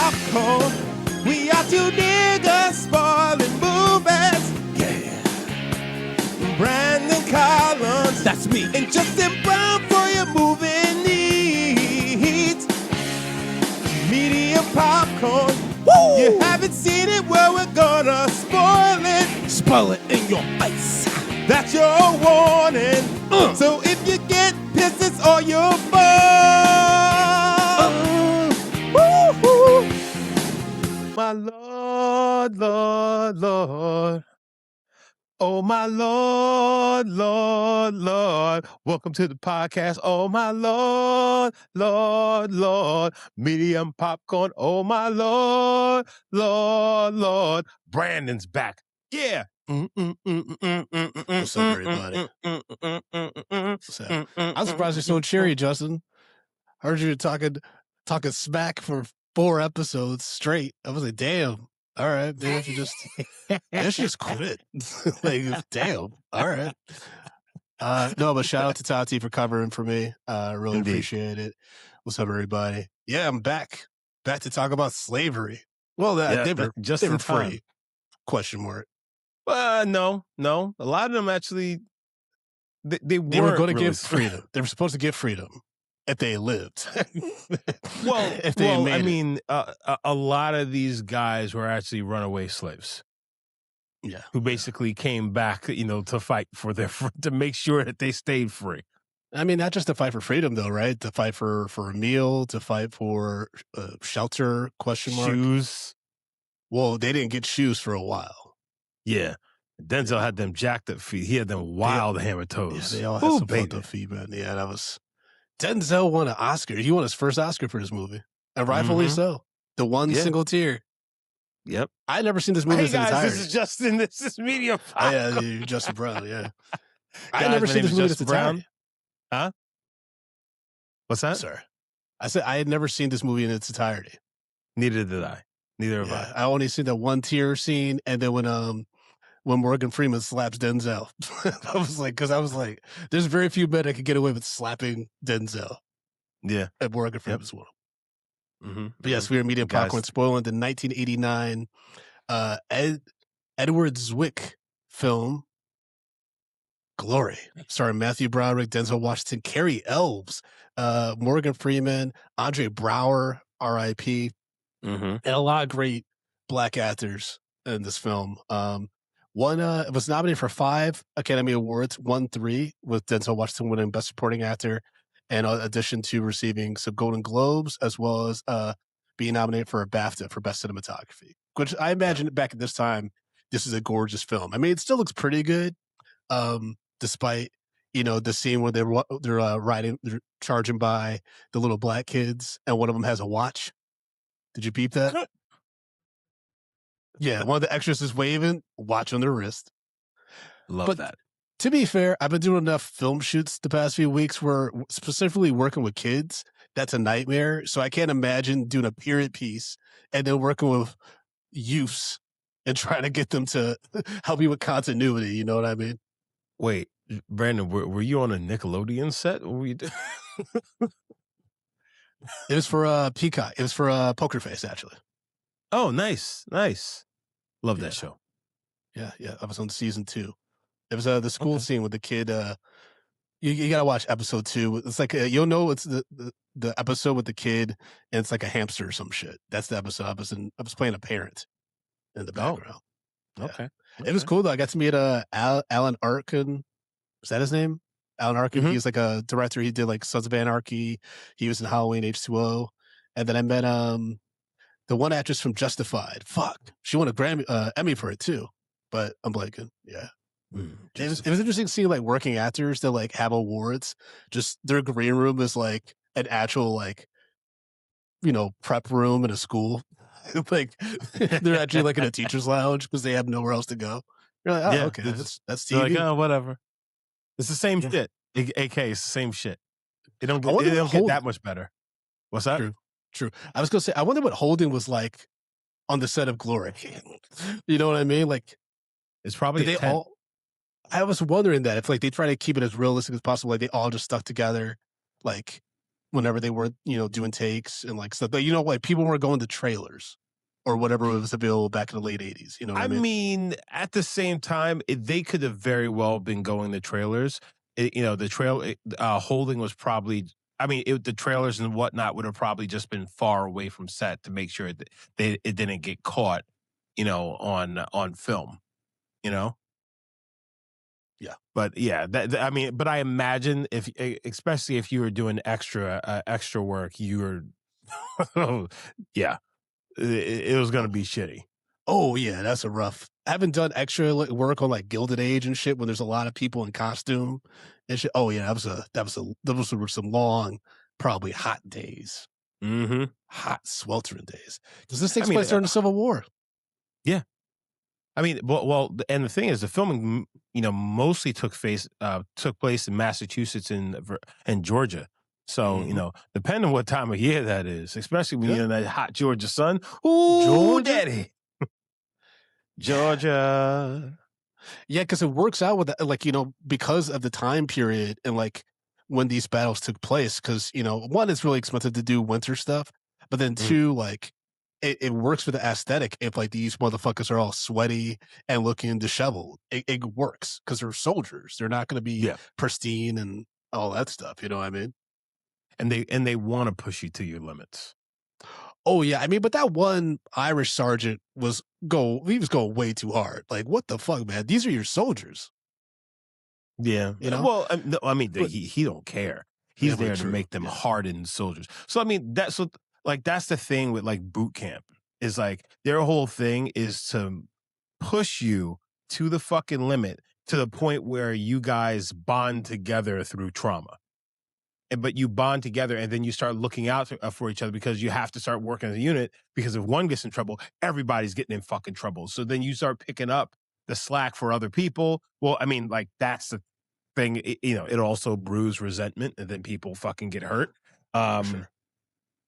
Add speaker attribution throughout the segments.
Speaker 1: popcorn. We are two niggas spoiling movies. Yeah. Brandon Collins, that's me, and Justin Brown for your movie needs. Medium popcorn. Woo! You haven't seen it, well, we're gonna spoil it. Spoil it in your face. That's your warning. So if you get pissed, it's all your fault. Woo-hoo. My Lord, Lord, Lord. Oh, my Lord, Lord, Lord. Welcome to the podcast. Oh, my Lord, Lord, Lord. Medium popcorn. Oh, my Lord, Lord, Lord. Brandon's back. Yeah.
Speaker 2: What's up, everybody? What's up? I'm surprised you're so cheery, Justin. Heard you talking smack for 4 episodes straight. I was like, damn. All right, maybe I should just quit. Like, damn. All right. No, but shout out to Tati for covering for me. Really appreciate it. What's up, everybody? Yeah, I'm back to talk about slavery. Well, they were free. Question mark.
Speaker 1: No. A lot of them actually, they
Speaker 2: were going to
Speaker 1: really
Speaker 2: give freedom. They were supposed to give freedom if they lived.
Speaker 1: I mean, a lot of these guys were actually runaway slaves.
Speaker 2: Yeah,
Speaker 1: who basically came back, to fight to make sure that they stayed free.
Speaker 2: I mean, not just to fight for freedom, though, right? To fight for a meal, to fight for shelter? Question mark.
Speaker 1: Shoes.
Speaker 2: Well, they didn't get shoes for a while.
Speaker 1: Yeah. Denzel had them jacked up feet. He had them wild hammer toes.
Speaker 2: Yeah, they all had some fucked up feet, man. Yeah, that was... Denzel won an Oscar. He won his first Oscar for this movie. And rightfully so. The one single tear.
Speaker 1: Yep.
Speaker 2: I had never seen this movie in its entirety.
Speaker 1: This is Justin. This is Medium.
Speaker 2: Oh, yeah, you're Justin Brown, yeah. I had never seen this movie in its entirety.
Speaker 1: Huh? What's that?
Speaker 2: Sorry. I said I had never seen this movie in its entirety.
Speaker 1: Neither did I. Neither have I.
Speaker 2: I only seen that one tear scene, and then when Morgan Freeman slaps Denzel. I was like, there's very few men that could get away with slapping Denzel.
Speaker 1: Yeah.
Speaker 2: And Morgan Freeman's one.
Speaker 1: Mm-hmm.
Speaker 2: But yes, we are Medium Popcorn spoiling the 1989 Edward Zwick film Glory, starring Matthew Broderick, Denzel Washington, Carrie Elves, Morgan Freeman, Andre Braugher, R.I.P., and a lot of great black actors in this film. One was nominated for 5 Academy Awards, won 3, with Denzel Washington winning Best Supporting Actor, in addition to receiving some Golden Globes, as well as being nominated for a BAFTA for Best Cinematography, which I imagine back at this time, this is a gorgeous film. I mean, it still looks pretty good, despite, the scene where they're charging by the little black kids, and one of them has a watch. Did you peep that? Yeah, one of the extras is waving, watch on their wrist.
Speaker 1: Love that.
Speaker 2: To be fair, I've been doing enough film shoots the past few weeks where specifically working with kids, that's a nightmare. So I can't imagine doing a period piece and then working with youths and trying to get them to help you with continuity. You know what I mean?
Speaker 1: Wait, Brandon, were you on a Nickelodeon set? What were you doing?
Speaker 2: It was for Peacock. It was for Poker Face, actually.
Speaker 1: Oh, nice. Love that show.
Speaker 2: Yeah. I was on season 2. It was the school scene with the kid. You gotta watch episode 2. It's like you'll know it's the episode with the kid, and it's like a hamster or some shit. That's the episode. I was playing a parent in the background.
Speaker 1: Oh. Okay.
Speaker 2: It was cool though. I got to meet Alan Arkin. Is that his name? Alan Arkin. He's like a director. He did like Sons of Anarchy. He was in Halloween H2O, and then I met the one actress from Justified. Fuck, she won a Grammy Emmy for it too. But I'm blanking. Yeah. It was interesting seeing like working actors that like have awards. Just their green room is like an actual prep room in a school. Like they're actually like in a teacher's lounge because they have nowhere else to go. You're like, oh, okay, that's TV.
Speaker 1: Like, oh, whatever. It's the same shit. AK, it's the same shit. They don't get that much better. What's that?
Speaker 2: True. I was gonna say, I wonder what Holden was like on the set of Glory. You know what I mean? Like,
Speaker 1: it's probably
Speaker 2: I was wondering that if like they try to keep it as realistic as possible, like they all just stuck together, like whenever they were, doing takes and like stuff. But like people were going to trailers or whatever was available back in the late 80s. You know what I
Speaker 1: I
Speaker 2: mean?
Speaker 1: mean, at the same time, they could have very well been going to trailers. The holding was probably. I mean, the trailers and whatnot would have probably just been far away from set to make sure that it didn't get caught, on film. You know.
Speaker 2: Yeah.
Speaker 1: But yeah, I mean, but I imagine especially if you were doing extra work, you were, yeah, it was going to be shitty.
Speaker 2: Oh yeah, that's a rough. I haven't done extra work on like Gilded Age and shit when there's a lot of people in costume and shit. Oh yeah, those were some long, probably hot days,
Speaker 1: Mm-hmm.
Speaker 2: hot sweltering days. Because this
Speaker 1: I
Speaker 2: takes
Speaker 1: mean,
Speaker 2: place during the Civil War.
Speaker 1: yeah. I mean, well, and the thing is, the filming, mostly took place in Massachusetts and Georgia. So, depending on what time of year that is, especially when you're in that hot Georgia sun. Ooh,
Speaker 2: Georgia?
Speaker 1: daddy. Georgia.
Speaker 2: Yeah, because it works out with that, like, because of the time period and like when these battles took place. Because, one, it's really expensive to do winter stuff, but then two, like, it works for the aesthetic. If like these motherfuckers are all sweaty and looking disheveled, it works because they're soldiers. They're not going to be pristine and all that stuff. You know what I mean?
Speaker 1: And they want to push you to your limits.
Speaker 2: Oh yeah, I mean, but that one Irish sergeant he was going way too hard. Like, what the fuck, man? These are your soldiers.
Speaker 1: Yeah. Well, I mean, he don't care. He's there to make them hardened soldiers. So I mean, that's the thing with like boot camp is like their whole thing is to push you to the fucking limit to the point where you guys bond together through trauma. But you bond together and then you start looking out for each other because you have to start working as a unit because if one gets in trouble, everybody's getting in fucking trouble. So then you start picking up the slack for other people. Well, I mean, like that's the thing, it also brews resentment and then people fucking get hurt.
Speaker 2: Sure.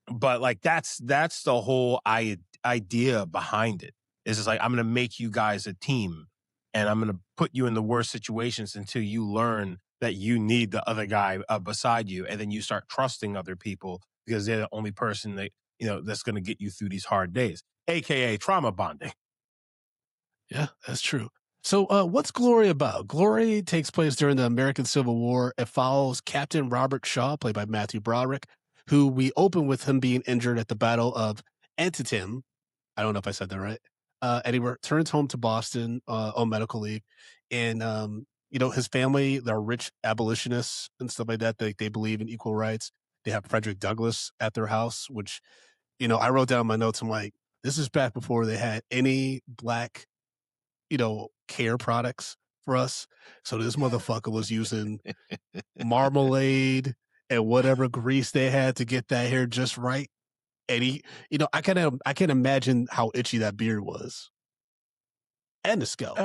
Speaker 1: But like that's the whole idea behind it. Is just like I'm going to make you guys a team and I'm going to put you in the worst situations until you learn that you need the other guy beside you, and then you start trusting other people because they're the only person that that's going to get you through these hard days, aka trauma bonding.
Speaker 2: Yeah, that's true. So, what's Glory about? Glory takes place during the American Civil War. It follows Captain Robert Shaw, played by Matthew Broderick, who we open with him being injured at the Battle of Antietam. I don't know if I said that right. And he returns home to Boston on medical leave, and his family, they're rich abolitionists and stuff like that. They believe in equal rights. They have Frederick Douglass at their house, which, I wrote down my notes. I'm like, this is back before they had any black, care products for us. So this motherfucker was using marmalade and whatever grease they had to get that hair just right. And he, I can't imagine how itchy that beard was. And the scalp.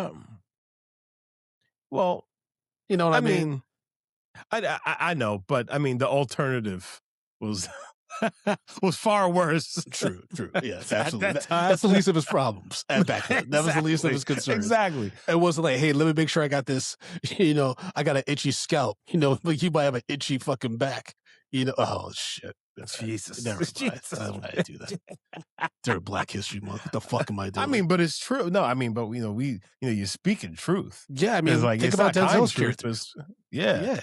Speaker 1: Well,
Speaker 2: you know what I mean?
Speaker 1: I know, but I mean the alternative was was far worse.
Speaker 2: True. Yes, absolutely. That's the least of his problems back then. That was the least of his concerns.
Speaker 1: Exactly.
Speaker 2: It wasn't like, hey, let me make sure I got this, I got an itchy scalp. Like you might have an itchy fucking back. Oh shit.
Speaker 1: Jesus.
Speaker 2: Never mind. I don't want to do that. During Black History Month. What the fuck am I doing?
Speaker 1: I mean, but it's true. No, I mean, but you're speaking truth.
Speaker 2: Yeah, I mean,
Speaker 1: like,
Speaker 2: think about Denzel's character.
Speaker 1: Yeah.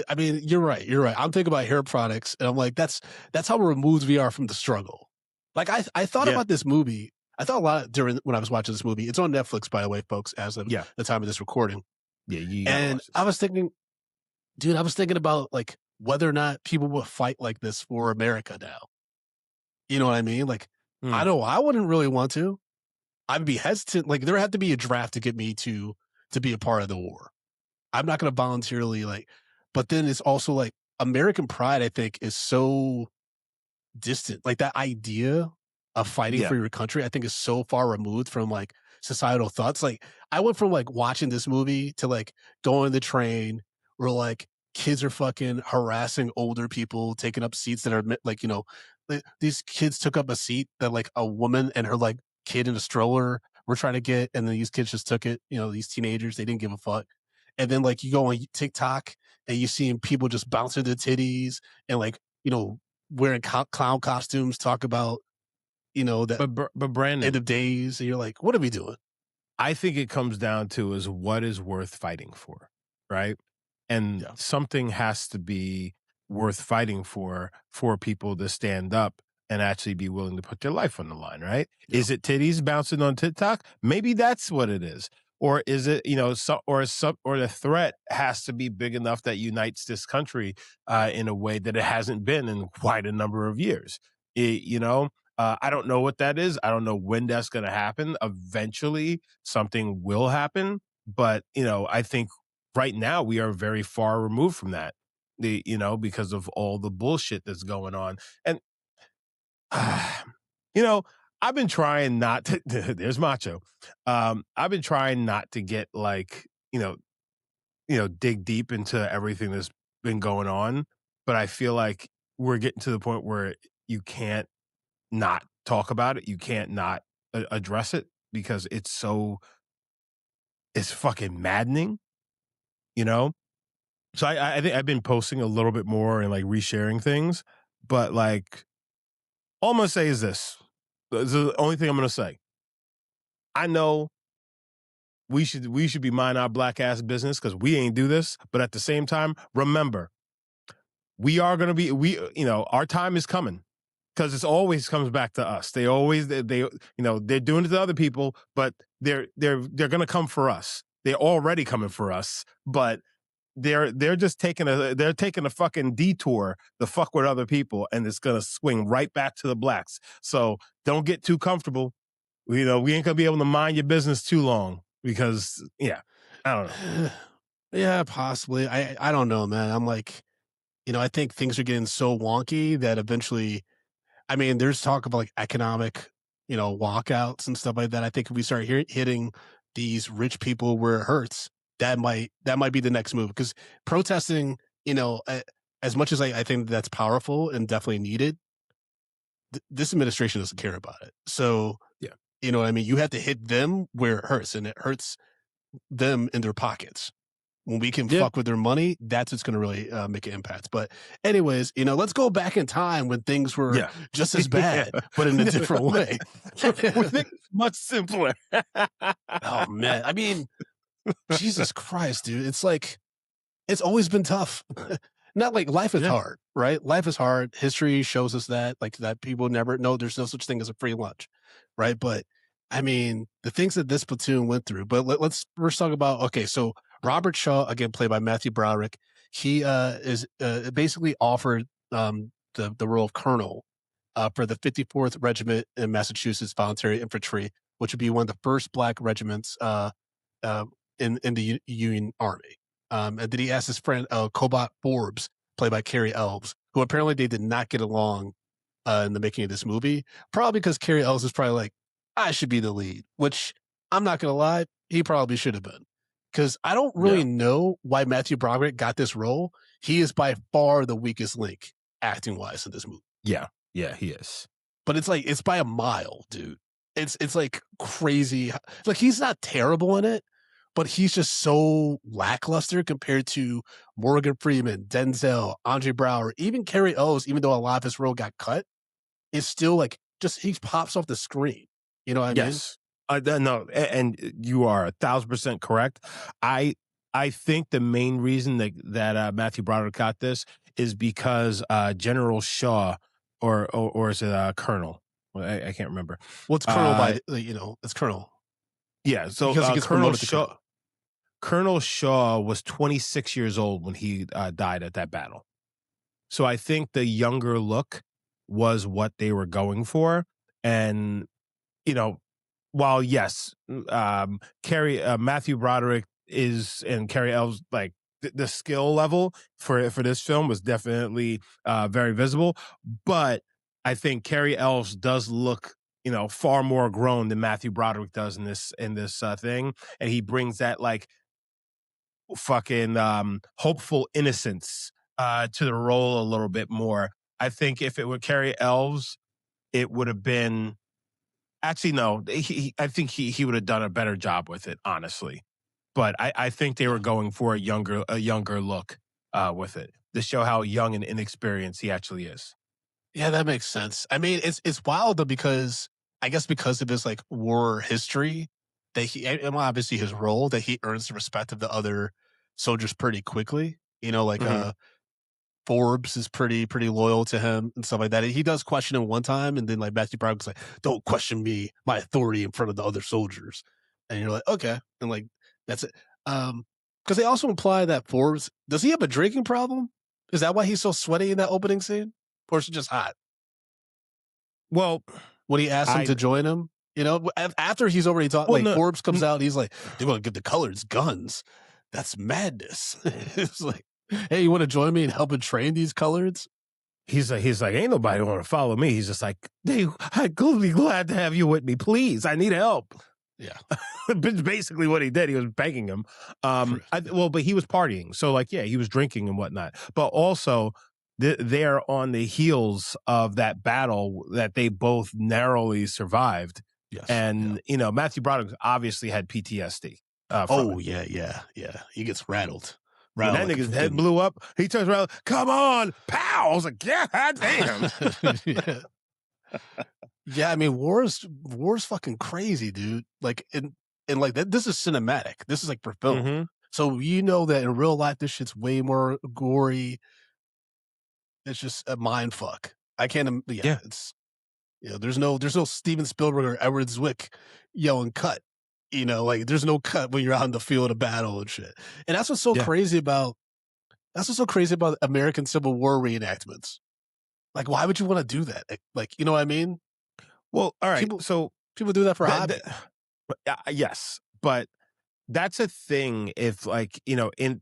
Speaker 2: I mean, you're right. I'm thinking about hair products, and I'm like, that's how removed we are from the struggle. Like, I thought about this movie. I thought a lot during when I was watching this movie. It's on Netflix, by the way, folks, as of the time of this recording.
Speaker 1: Yeah,
Speaker 2: and I was thinking, dude, about like whether or not people will fight like this for America now. You know what I mean? Like, I know I wouldn't really want to. I'd be hesitant. Like, there had to be a draft to get me to be a part of the war. I'm not going to voluntarily but then it's also like American pride, I think, is so distant. Like that idea of fighting for your country, I think is so far removed from like societal thoughts. Like I went from like watching this movie to like going on the train where like kids are fucking harassing older people, taking up seats that are like, these kids took up a seat that like a woman and her like kid in a stroller were trying to get. And then these kids just took it, these teenagers, they didn't give a fuck. And then like you go on TikTok and you see people just bouncing their titties and like, wearing clown costumes, talk about, that
Speaker 3: But
Speaker 2: end
Speaker 3: Brandon,
Speaker 2: of days. And you're like, what are we doing?
Speaker 3: I think it comes down to is what is worth fighting for, right? And
Speaker 2: Yeah.
Speaker 3: something has to be worth fighting for people to stand up and actually be willing to put their life on the line, right?
Speaker 2: Yeah.
Speaker 3: Is it titties bouncing on TikTok? Maybe that's what it is. Or is it, or the threat has to be big enough that unites this country in a way that it hasn't been in quite a number of years. I don't know what that is. I don't know when that's going to happen. Eventually, something will happen. But, I think right now we are very far removed from that, because of all the bullshit that's going on. And, you know, I've been trying not to, there's macho. I've been trying not to get like, dig deep into everything that's been going on. But I feel like we're getting to the point where you can't not talk about it. You can't not address it because it's fucking maddening, you know? So I think I've been posting a little bit more and like resharing things, but like all I'm gonna say is this is the only thing I'm gonna say. I know we should be mind our black ass business because we ain't do this, but at the same time, remember, we are gonna be our time is coming. Because it always comes back to us. They always they're doing it to other people, but they're gonna come for us. They're already coming for us, but they're just taking a fucking detour to fuck with other people, and it's gonna swing right back to the blacks. So don't get too comfortable. We ain't gonna be able to mind your business too long because I don't know.
Speaker 2: Yeah, possibly. I don't know, man. I'm like, I think things are getting so wonky that eventually, I mean, there's talk about like economic, walkouts and stuff like that. I think if we start hitting these rich people where it hurts, that might be the next move. Because protesting, as much as I think that's powerful and definitely needed, this administration doesn't care about it. So,
Speaker 3: Yeah.
Speaker 2: you know what I mean? You have to hit them where it hurts, and it hurts them in their pockets. When we can fuck with their money, that's what's going to really make an impact. But anyways, let's go back in time when things were just as bad, but in a different way.
Speaker 3: Much simpler.
Speaker 2: Oh man, I mean, Jesus Christ, dude! It's like it's always been tough. Not like life is hard, right? Life is hard. History shows us that, like that people never know there's no such thing as a free lunch, right? But I mean, the things that this platoon went through. But let's first talk about so Robert Shaw, again played by Matthew Broderick, he is basically offered the role of colonel for the 54th Regiment in Massachusetts Volunteer Infantry, which would be one of the first black regiments uh, in the Union Army. And then he asked his friend Cobot Forbes, played by Carrie Elves, who apparently they did not get along in the making of this movie. Probably because Carrie Elves is probably like, I should be the lead, which I'm not going to lie, he probably should have been. Because I don't really know why Matthew Broderick got this role. He is by far the weakest link acting wise in this movie.
Speaker 3: Yeah, he is.
Speaker 2: But it's by a mile, dude. It's like crazy. Like he's not terrible in it, but he's just so lackluster compared to Morgan Freeman, Denzel, Andre Brower, even Carrie Elves, even though a lot of his role got cut, is still like just he pops off the screen. You know what I mean?
Speaker 3: Yes. No, and you are 1,000% correct. I think the main reason that Matthew Broderick got this is because General Shaw, or is it Colonel? Well, I can't remember.
Speaker 2: Well, it's Colonel it's Colonel.
Speaker 3: Yeah, so
Speaker 2: because he gets
Speaker 3: Colonel
Speaker 2: promoted to
Speaker 3: Shaw.
Speaker 2: Colonel.
Speaker 3: Colonel Shaw was 26 years old when he died at that battle. So I think the younger look was what they were going for, and while yes, Matthew Broderick and Carrie Elves, like the skill level for this film was definitely very visible, but I think Carrie Elves does look far more grown than Matthew Broderick does in this thing, and he brings that like fucking hopeful innocence to the role a little bit more. I think if it were Carrie Elves, it would have been. Actually, no. I think he would have done a better job with it, honestly. But I think they were going for a younger look. with it to show how young and inexperienced he actually is.
Speaker 2: Yeah, that makes sense. I mean, it's wild though because I guess because of his like war history that and obviously his role that he earns the respect of the other soldiers pretty quickly. You know, like
Speaker 3: Mhm.
Speaker 2: Forbes is pretty loyal to him and stuff like that. He does question him one time, and then like Matthew Broderick's like, "Don't question me, my authority in front of the other soldiers," and you're like, "Okay," and like that's it. Because they also imply that Forbes does he have a drinking problem? Is that why he's so sweaty in that opening scene, or is it just hot?
Speaker 3: Well,
Speaker 2: When he asked him
Speaker 3: I
Speaker 2: to join him, you know, after he's already talked,
Speaker 3: well
Speaker 2: like
Speaker 3: no,
Speaker 2: Forbes comes out, he's like, "They're going to give the coloreds guns. That's madness." It's like, "Hey, you want to join me in helping train these coloreds?"
Speaker 3: he's like, ain't nobody want to follow me. He's just like, hey, I'd be glad to have you with me, please. I need help.
Speaker 2: Yeah.
Speaker 3: Basically what he did. He was begging him. But he was partying. So like, yeah, he was drinking and whatnot. But also they're on the heels of that battle that they both narrowly survived.
Speaker 2: Yes.
Speaker 3: And, Matthew Broderick obviously had PTSD.
Speaker 2: Oh, yeah. He gets rattled.
Speaker 3: When that nigga's head blew up, he turns around, come on, pow! I was like, yeah, damn.
Speaker 2: Yeah, I mean, war's fucking crazy, dude. Like, and like that. This is cinematic. This is like for film.
Speaker 3: Mm-hmm.
Speaker 2: So you know that in real life, this shit's way more gory. It's just a mind fuck. I can't. Yeah. It's there's no Steven Spielberg or Edward Zwick yelling cut. Like there's no cut when you're out in the field of battle and shit. And that's what's so crazy about. That's what's so crazy about American Civil War reenactments. Like, why would you want to do that? Like, you know what I mean?
Speaker 3: Well, all right.
Speaker 2: People do that for hobby.
Speaker 3: Yes, but that's a thing. If in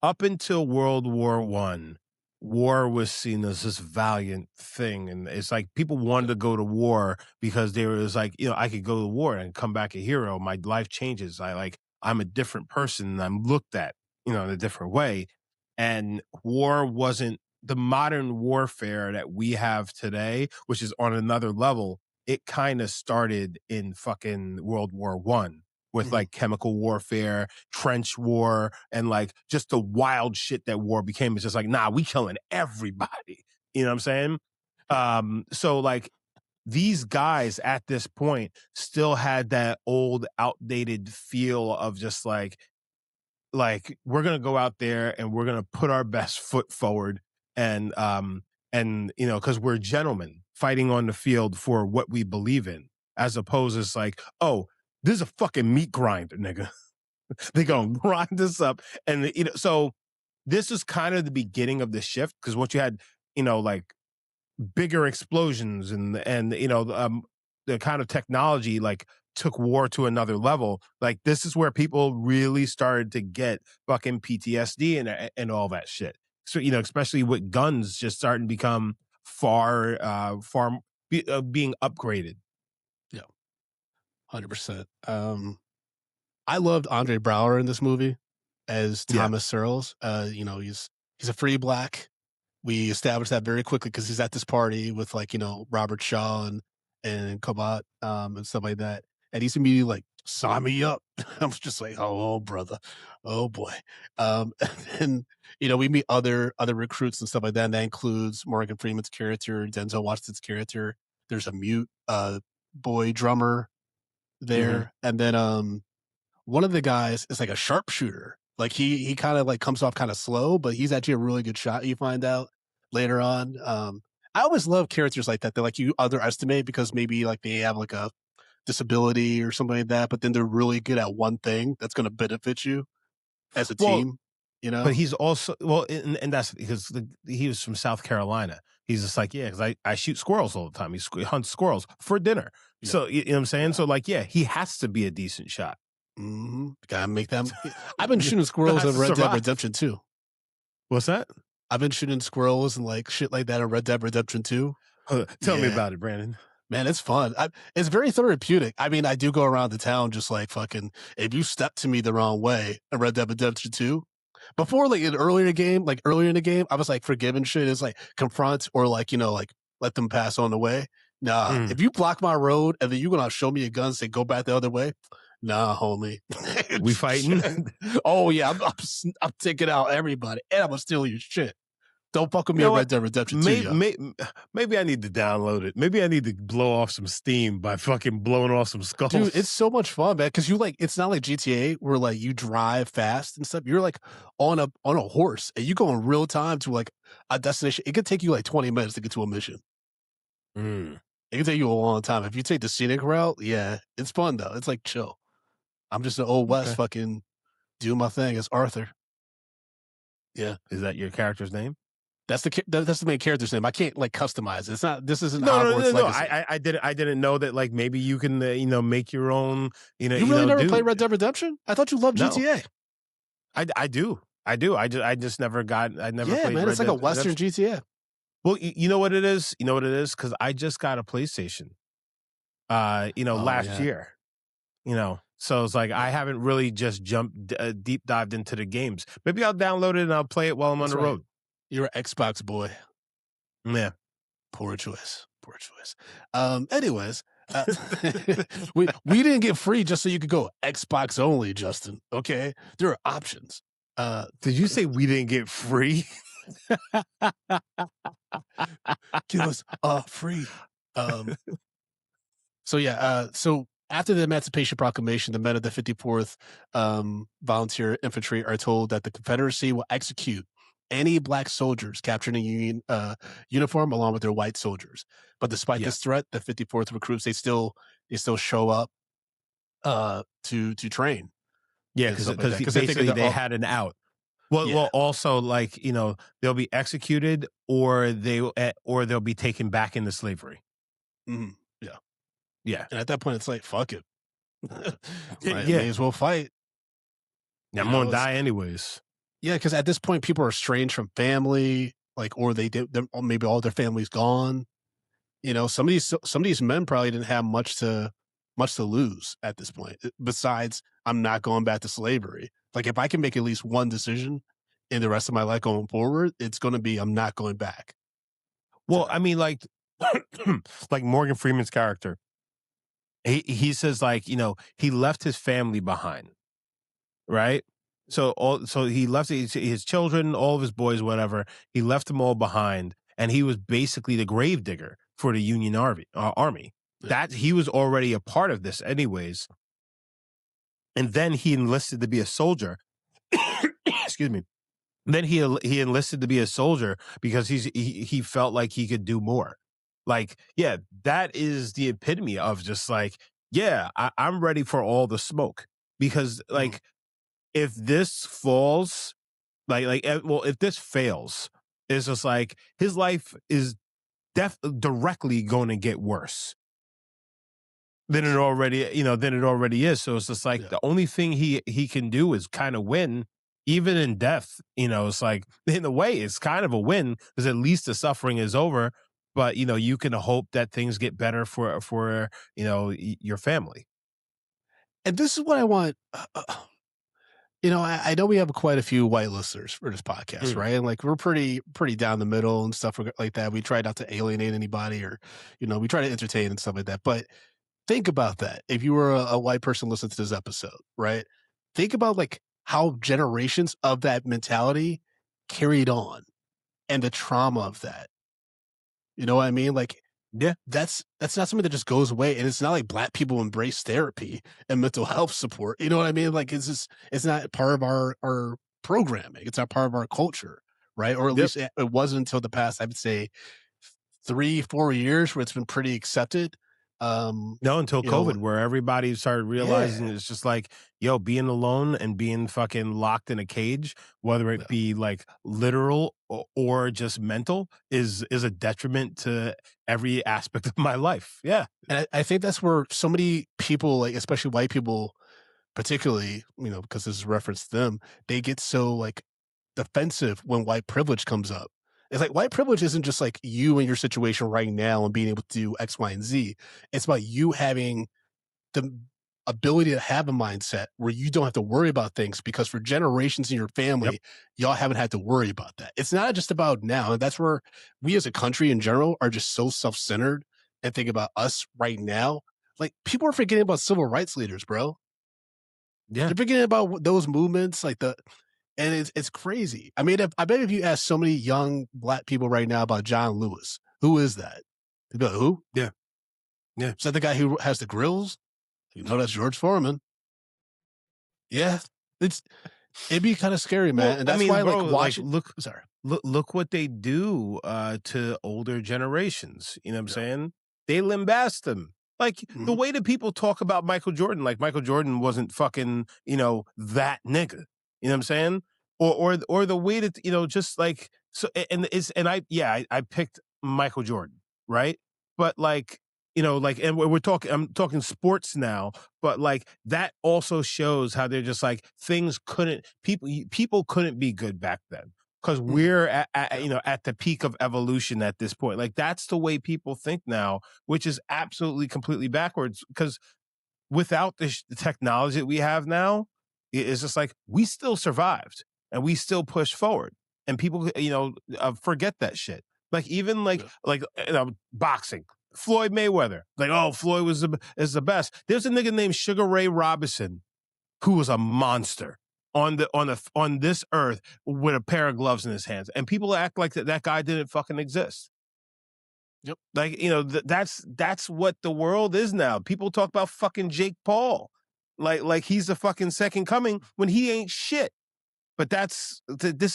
Speaker 3: up until World War I, war was seen as this valiant thing, and it's like people wanted to go to war because they was like, I could go to war and come back a hero. My life changes. I'm a different person, and I'm looked at, in a different way. And war wasn't the modern warfare that we have today, which is on another level. It kind of started in fucking World War I with like chemical warfare, trench war, and like just the wild shit that war became. It's just like, nah, we killing everybody. You know what I'm saying? So like these guys at this point still had that old outdated feel of just like we're going to go out there and we're going to put our best foot forward and cause we're gentlemen fighting on the field for what we believe in, as opposed to it's like, oh, this is a fucking meat grinder, nigga. They gonna grind this up. And so this is kind of the beginning of the shift. Cause once you had, like bigger explosions and the kind of technology, like took war to another level. Like this is where people really started to get fucking PTSD and all that shit. So, especially with guns just starting to become far being upgraded.
Speaker 2: Yeah. 100%. I loved Andre Braugher in this movie as Thomas Searles. He's a free black. We established that very quickly because he's at this party with Robert Shaw and Kobat and stuff like that. And he's immediately like, sign me up. I was just like, oh brother, oh boy. And we meet other recruits and stuff like that. And that includes Morgan Freeman's character, Denzel Washington's character. There's a mute boy drummer there, and then one of the guys is like a sharpshooter. Like he kind of like comes off kind of slow, but he's actually a really good shot. You find out later on. I always love characters like that. They're like you underestimate because maybe like they have like a disability or something like that, but then they're really good at one thing that's going to benefit you as a team.
Speaker 3: But he's also and that's because he was from South Carolina. He's just like, yeah, because I shoot squirrels all the time. He hunts squirrels for dinner. Yeah. So you know what I'm saying? Yeah. So like, yeah, he has to be a decent shot.
Speaker 2: Mm-hmm. Gotta make them. I've been shooting squirrels in Red Dead Redemption 2.
Speaker 3: What's that?
Speaker 2: I've been shooting squirrels and like shit like that in Red Dead Redemption 2.
Speaker 3: Tell me about it, Brandon.
Speaker 2: Man, it's fun. It's very therapeutic. I mean, I do go around the town just like fucking, if you step to me the wrong way in Red Dead Redemption 2, before like earlier in the game, I was like forgiving shit. It's like confront or like, like let them pass on the way. Nah, if you block my road and then you're going to show me a gun and say, go back the other way, Nah, homie.
Speaker 3: We fighting?
Speaker 2: Oh yeah, I'm taking out everybody, and I'm gonna steal your shit. Don't fuck with me
Speaker 3: You know
Speaker 2: on Red
Speaker 3: what?
Speaker 2: Dead Redemption 2, yo.
Speaker 3: Maybe I need to download it. Maybe I need to blow off some steam by fucking blowing off some skulls.
Speaker 2: Dude, it's so much fun, man. Because you like, it's not like GTA where like you drive fast and stuff. You're like on a horse, and you go in real time to like a destination. It could take you like 20 minutes to get to a mission.
Speaker 3: Mm.
Speaker 2: It can take you a long time. If you take the scenic route, yeah, it's fun though. It's like chill. I'm just an old West fucking doing my thing as Arthur. Yeah,
Speaker 3: Is that your character's name?
Speaker 2: that's the main character's name. I can't like customize it. It's not. This isn't
Speaker 3: No.
Speaker 2: Hogwarts Legacy.
Speaker 3: I didn't know that. Like maybe you can make your own.
Speaker 2: You really never played Red Dead Redemption? I thought you loved GTA.
Speaker 3: I do. I just never got. I never.
Speaker 2: Yeah,
Speaker 3: played
Speaker 2: man.
Speaker 3: Red
Speaker 2: It's like
Speaker 3: Dead
Speaker 2: a Western
Speaker 3: Redemption.
Speaker 2: GTA.
Speaker 3: Well, you know what it is. You know what it is because I just got a PlayStation. Last year. So it's like I haven't really just jumped deep dived into the games. Maybe I'll download it and I'll play it while I'm on the road.
Speaker 2: You're an Xbox boy.
Speaker 3: Yeah.
Speaker 2: Poor choice. Anyways, we didn't get free just so you could go Xbox only, Justin. Okay, there are options.
Speaker 3: Did you say we didn't get free?
Speaker 2: Give us free. So after the Emancipation Proclamation, the men of the 54th Volunteer Infantry are told that the Confederacy will execute any black soldiers captured in Union uniform along with their white soldiers. But despite this threat, the 54th recruits they still show up to train.
Speaker 3: Yeah, because basically they had an out. Well, also like they'll be executed or they'll be taken back into slavery.
Speaker 2: Mm-hmm.
Speaker 3: Yeah,
Speaker 2: and at that point it's like fuck it. May as well fight.
Speaker 3: Yeah, I'm gonna die anyways.
Speaker 2: Yeah, because at this point, people are estranged from family, like, or maybe all their family's gone. Some of these men probably didn't have much to lose at this point. Besides, I'm not going back to slavery. Like, if I can make at least one decision in the rest of my life going forward, it's going to be I'm not going back.
Speaker 3: Well, I mean, like, like Morgan Freeman's character, he says like he left his family behind, right? So he left his children, all of his boys, whatever. He left them all behind, and he was basically the gravedigger for the Union army. That he was already a part of this, anyways. And then he enlisted to be a soldier. Excuse me. Then he enlisted to be a soldier because he felt like he could do more. Like, yeah, that is the epitome of just like, yeah, I'm ready for all the smoke because like. If this falls, if this fails, it's just like his life is directly going to get worse than it already is. So it's just like the only thing he can do is kind of win, even in death. It's like in a way it's kind of a win because at least the suffering is over. But you can hope that things get better for your family.
Speaker 2: And this is what I want. I know we have quite a few white listeners for this podcast, right? And like we're pretty down the middle and stuff like that. We try not to alienate anybody, or we try to entertain and stuff like that. But think about that. If you were a white person listening to this episode, right? Think about like how generations of that mentality carried on, and the trauma of that. You know what I mean? Like, yeah, that's not something that just goes away. And it's not like black people embrace therapy and mental health support. You know what I mean? Like it's not part of our programming. It's not part of our culture, right? Or at least it wasn't until the past, I would say 3-4 years where it's been pretty accepted.
Speaker 3: No, until COVID, where everybody started realizing it's just like, yo, being alone and being fucking locked in a cage, whether it be like literal or just mental, is a detriment to every aspect of my life. Yeah.
Speaker 2: And I think that's where so many people, like especially white people, particularly, because this is a reference to them, they get so like defensive when white privilege comes up. It's like white privilege isn't just like you and your situation right now and being able to do X, Y, and Z. It's about you having the ability to have a mindset where you don't have to worry about things because for generations in your family, y'all haven't had to worry about that. It's not just about now. And that's where we as a country in general are just so self-centered and think about us right now. Like people are forgetting about civil rights leaders, bro.
Speaker 3: Yeah.
Speaker 2: They're forgetting about those movements, and it's crazy. I mean, I bet if you ask so many young black people right now about John Lewis, who is that? They'd be like, who?
Speaker 3: Yeah.
Speaker 2: Is that the guy who has the grills? That's George Foreman. Yeah, it'd be kind of scary, man.
Speaker 3: Well,
Speaker 2: And that's why,
Speaker 3: bro,
Speaker 2: watching. Sorry.
Speaker 3: look what they do to older generations. You know what I'm saying? They lambast them. Like the way that people talk about Michael Jordan, like Michael Jordan wasn't fucking, that nigga. You know what I'm saying? Or the way that, just like so and I picked Michael Jordan, right? But and I'm talking sports now, but like that also shows how they're just like people couldn't be good back then because we're at the peak of evolution at this point. Like that's the way people think now, which is absolutely completely backwards because without the technology that we have now, it's just like we still survived and we still push forward and people forget that shit. Like even boxing, Floyd Mayweather, like, oh, Floyd is the best. There's a nigga named Sugar Ray Robinson who was a monster on this earth with a pair of gloves in his hands, and people act like that guy didn't fucking exist.
Speaker 2: Yep.
Speaker 3: Like, that's what the world is now. People talk about fucking Jake Paul like he's the fucking second coming when he ain't shit. But this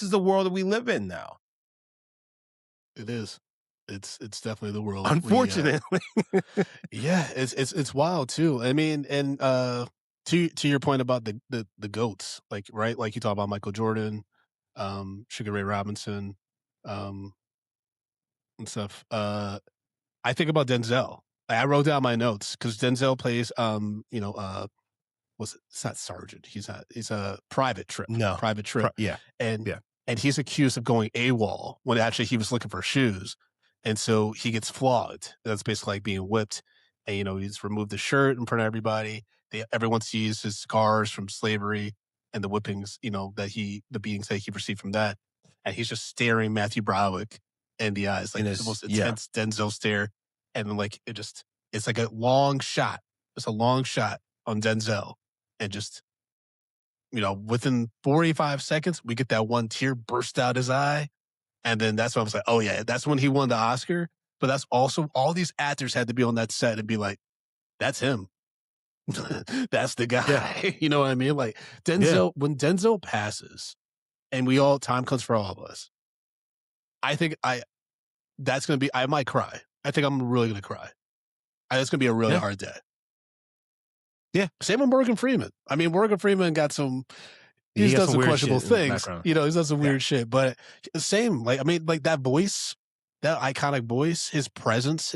Speaker 3: is the world that we live in now.
Speaker 2: It is. It's definitely the world.
Speaker 3: Unfortunately.
Speaker 2: Yeah, it's wild too. I mean, and to your point about the goats, like, right? Like you talk about Michael Jordan, Sugar Ray Robinson, and stuff. I think about Denzel. I wrote down my notes because Denzel plays it's not sergeant. He's a private trip.
Speaker 3: No.
Speaker 2: Private trip.
Speaker 3: Yeah.
Speaker 2: And he's accused of going AWOL when actually he was looking for shoes. And so he gets flogged. That's basically like being whipped. And, he's removed the shirt in front of everybody. Everyone sees his scars from slavery and the whippings, the beatings that he received from that. And he's just staring Matthew Broderick in the eyes, like the most intense Denzel stare. And then it's like a long shot. It's a long shot on Denzel. And just, within 45 seconds, we get that one tear burst out his eye. And then that's when I was like, oh yeah, that's when he won the Oscar. But that's also, all these actors had to be on that set and be like, that's him. That's the guy.
Speaker 3: Yeah.
Speaker 2: You know what I mean? Like Denzel, when Denzel passes and time comes for all of us, I think that's going to be, I might cry. I think I'm really going to cry. It's going to be a really hard day. Yeah. Same with Morgan Freeman. I mean, Morgan Freeman got some, he's done some questionable things. He's done some weird shit, but same. Like, I mean, like that voice, that iconic voice, his presence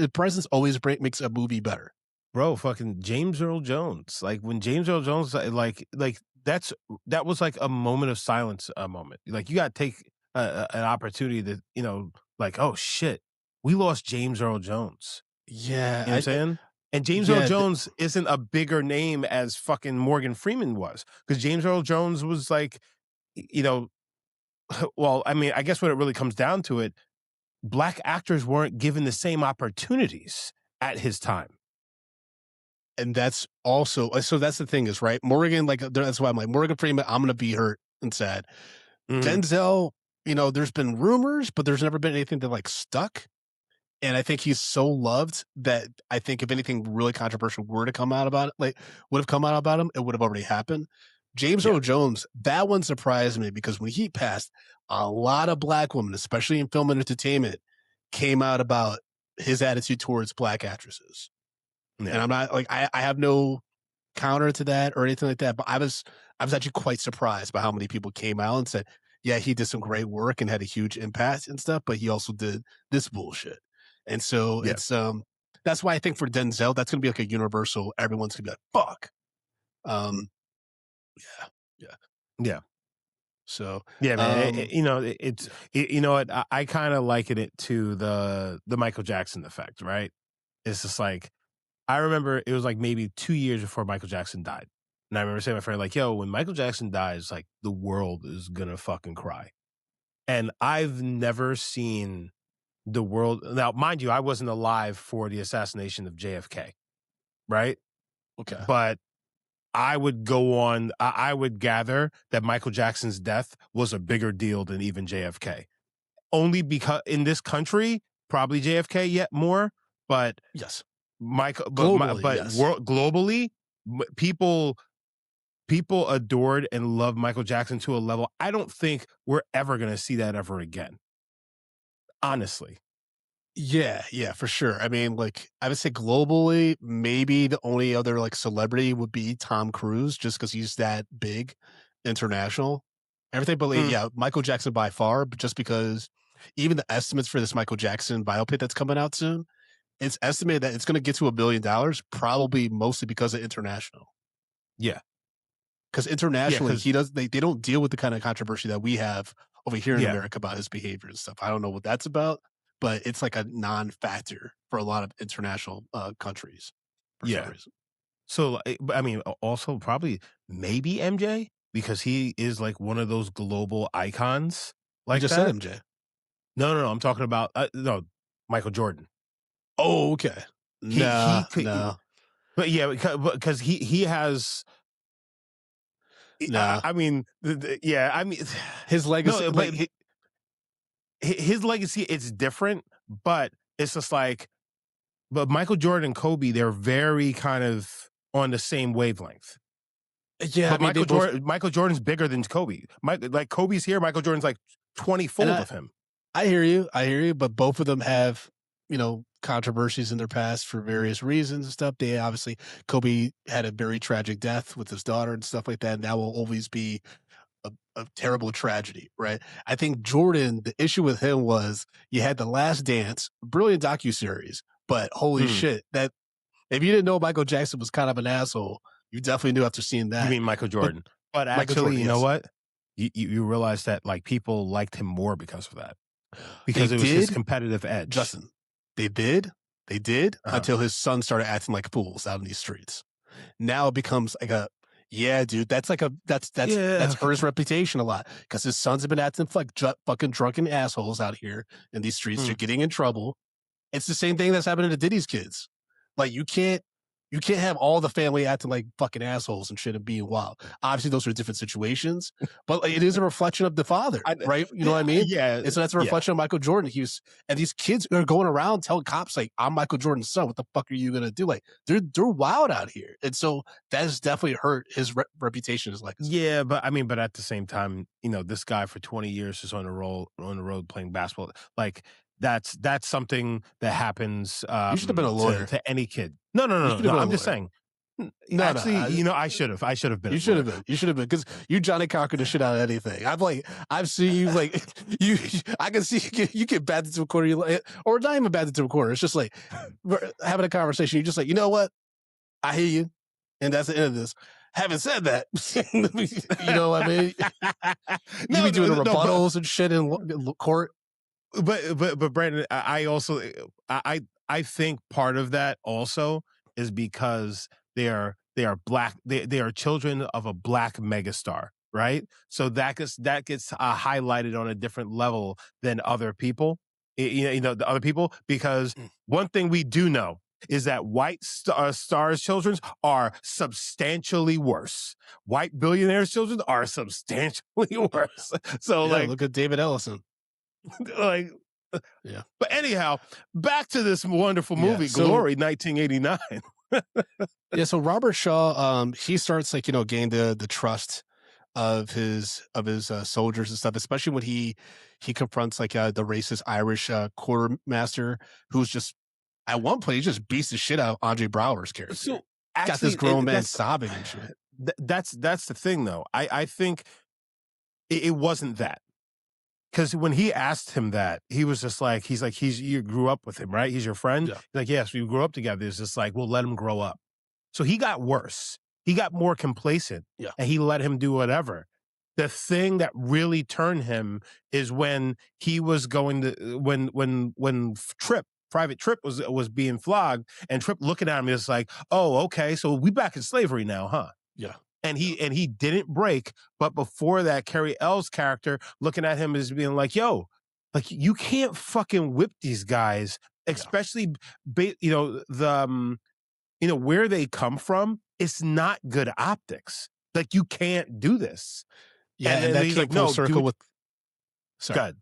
Speaker 2: always makes a movie better.
Speaker 3: Bro, fucking James Earl Jones. Like when James Earl Jones, like that was like a moment of silence, moment. Like you got to take an opportunity that, like, oh shit, we lost James Earl Jones.
Speaker 2: Yeah.
Speaker 3: You know what I'm saying? And James Earl Jones isn't a bigger name as fucking Morgan Freeman was. Because James Earl Jones was like, well, I mean, I guess when it really comes down to it, black actors weren't given the same opportunities at his time.
Speaker 2: And that's also, so that's the thing is, right? Morgan, like, that's why I'm like, Morgan Freeman, I'm going to be hurt and sad. Denzel, there's been rumors, but there's never been anything that like stuck. And I think he's so loved that I think if anything really controversial were to come out about it, like would have come out about him, it would have already happened. James Earl Jones, that one surprised me because when he passed, a lot of black women, especially in film and entertainment, came out about his attitude towards black actresses. Yeah. And I'm not like, I have no counter to that or anything like that, but I was actually quite surprised by how many people came out and said, yeah, he did some great work and had a huge impact and stuff, but he also did this bullshit. And so it's that's why I think for Denzel, that's gonna be like a universal, everyone's gonna be like, fuck. Yeah. So
Speaker 3: yeah, man, it's you know what, I kind of liken it to the Michael Jackson effect, right? It's just like I remember it was like maybe 2 years before Michael Jackson died. And I remember saying to my friend, like, yo, when Michael Jackson dies, like the world is gonna fucking cry. And I've never seen the world. Now, mind you, I wasn't alive for the assassination of JFK, right?
Speaker 2: Okay.
Speaker 3: But I would go on. I would gather that Michael Jackson's death was a bigger deal than even JFK. Only because in this country, probably JFK yet more, but
Speaker 2: Yes.
Speaker 3: Michael,
Speaker 2: Globally, yes.
Speaker 3: Globally, people adored and loved Michael Jackson to a level I don't think we're ever going to see that ever again. Honestly.
Speaker 2: Yeah, for sure. I mean, like, I would say globally, maybe the only other like celebrity would be Tom Cruise, just because he's that big, international, everything. But yeah, Michael Jackson by far, but just because even the estimates for this Michael Jackson biopic that's coming out soon, it's estimated that it's going to get to $1 billion, probably mostly because of international.
Speaker 3: Yeah.
Speaker 2: Because internationally, they don't deal with the kind of controversy that we have over here in America about his behavior and stuff. I don't know what that's about, but it's like a non-factor for a lot of international countries for some reason.
Speaker 3: So, I mean, also probably maybe MJ, because he is like one of those global icons like
Speaker 2: You just
Speaker 3: that.
Speaker 2: said MJ.
Speaker 3: No. I'm talking about no, Michael Jordan.
Speaker 2: Oh, okay. No.
Speaker 3: But yeah, because he has.
Speaker 2: No.
Speaker 3: I mean, I mean,
Speaker 2: his legacy.
Speaker 3: No, but his legacy, it's different, but it's just like, but Michael Jordan and Kobe, they're very kind of on the same wavelength.
Speaker 2: Yeah,
Speaker 3: but
Speaker 2: I mean,
Speaker 3: Michael Jordan's bigger than Kobe. Like Kobe's here, Michael Jordan's like 20-fold of him.
Speaker 2: I hear you, but both of them have, controversies in their past for various reasons and stuff. They obviously, Kobe had a very tragic death with his daughter and stuff like that. And that will always be a terrible tragedy, right? I think Jordan, the issue with him was you had The Last Dance, brilliant docuseries, but holy shit, that if you didn't know Michael Jackson was kind of an asshole, you definitely knew after seeing that.
Speaker 3: You mean Michael Jordan? But actually, Jordan, you know what? You realize that like people liked him more because of that, because it was his competitive edge.
Speaker 2: Justin, they did until his son started acting like fools out in these streets. Now it becomes like dude, that's hurt his reputation a lot because his sons have been acting like fucking drunken assholes out here in these streets. They're getting in trouble. It's the same thing that's happening to Diddy's kids. Like you can't have all the family acting like fucking assholes and shit and being wild. Obviously, those are different situations, but like, it is a reflection of the father, right? You know what I mean?
Speaker 3: Yeah.
Speaker 2: And so that's a reflection of Michael Jordan. And these kids are going around telling cops like, "I'm Michael Jordan's son. What the fuck are you gonna do?" Like they're wild out here, and so that has definitely hurt his reputation as legacy.
Speaker 3: Yeah, but I mean, but at the same time, this guy for 20 years is on the road playing basketball. Like that's something that happens.
Speaker 2: You should have been a lawyer
Speaker 3: to any kid. No. I'm just saying. I should have. I should have been.
Speaker 2: You should have been. You should have been because you Johnny Cocker the shit out of anything. I've seen you like you. I can see you get batted to a corner, or not even batted to a corner. It's just like we're having a conversation. You're just like, you know what? I hear you, and that's the end of this. Having said that, you know what I mean. You be doing the rebuttals and shit in court.
Speaker 3: But Brandon, I think part of that also is because they are black. They are children of a black megastar, right? So that gets highlighted on a different level than other people. The other people, because one thing we do know is that white stars' children are substantially worse. White billionaires' children are substantially worse. So
Speaker 2: look at David Ellison.
Speaker 3: Like,
Speaker 2: yeah.
Speaker 3: But anyhow, back to this wonderful movie, Glory, 1989.
Speaker 2: So Robert Shaw, he starts gain the trust of his soldiers and stuff, especially when he confronts the racist Irish quartermaster who's just at one point he just beats the shit out of Andre Braugher's character.
Speaker 3: So
Speaker 2: actually, got this grown man sobbing and shit.
Speaker 3: That's the thing though. I think it wasn't that. Because when he asked him that, he was just like, you grew up with him, right? He's your friend?
Speaker 2: Yeah.
Speaker 3: He's like, yes, we grew up together. It's just like, well, let him grow up. So he got worse. He got more complacent.
Speaker 2: Yeah.
Speaker 3: And he let him do whatever. The thing that really turned him is when he was going to, when Private Tripp was being flogged, and Tripp looking at him is like, oh, okay, so we back in slavery now, huh?
Speaker 2: Yeah.
Speaker 3: And he didn't break, but before that, Carrie L's character looking at him as being like, "Yo, like you can't fucking whip these guys, especially where they come from. it's not good optics. Like, you can't do this.
Speaker 2: Yeah, and that
Speaker 3: he's
Speaker 2: came
Speaker 3: like,
Speaker 2: full
Speaker 3: no,
Speaker 2: circle with. Sorry.
Speaker 3: God.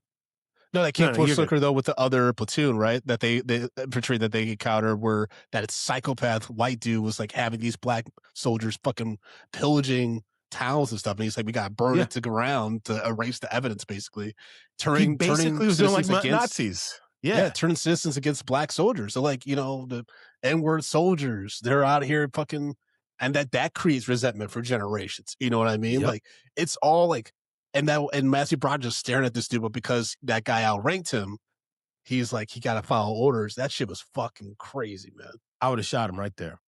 Speaker 2: No, that came full
Speaker 3: you're
Speaker 2: circle
Speaker 3: good.
Speaker 2: though with the other platoon, right? That they infantry that they encountered were that psychopath white dude was like having these black soldiers fucking pillaging towns and stuff, and he's like, we got to burn it to the ground to erase the evidence, basically.
Speaker 3: He
Speaker 2: Turning
Speaker 3: basically was doing like
Speaker 2: citizens against
Speaker 3: Nazis.
Speaker 2: yeah, turning citizens against black soldiers. So like, you know, the N-word soldiers, they're out here fucking, and that creates resentment for generations. You know what I mean?
Speaker 3: Yep.
Speaker 2: Like, it's all like, and Matthew Broderick just staring at this dude, but because that guy outranked him, he's like, he got to follow orders. That shit was fucking crazy, man.
Speaker 3: I would have shot him right there.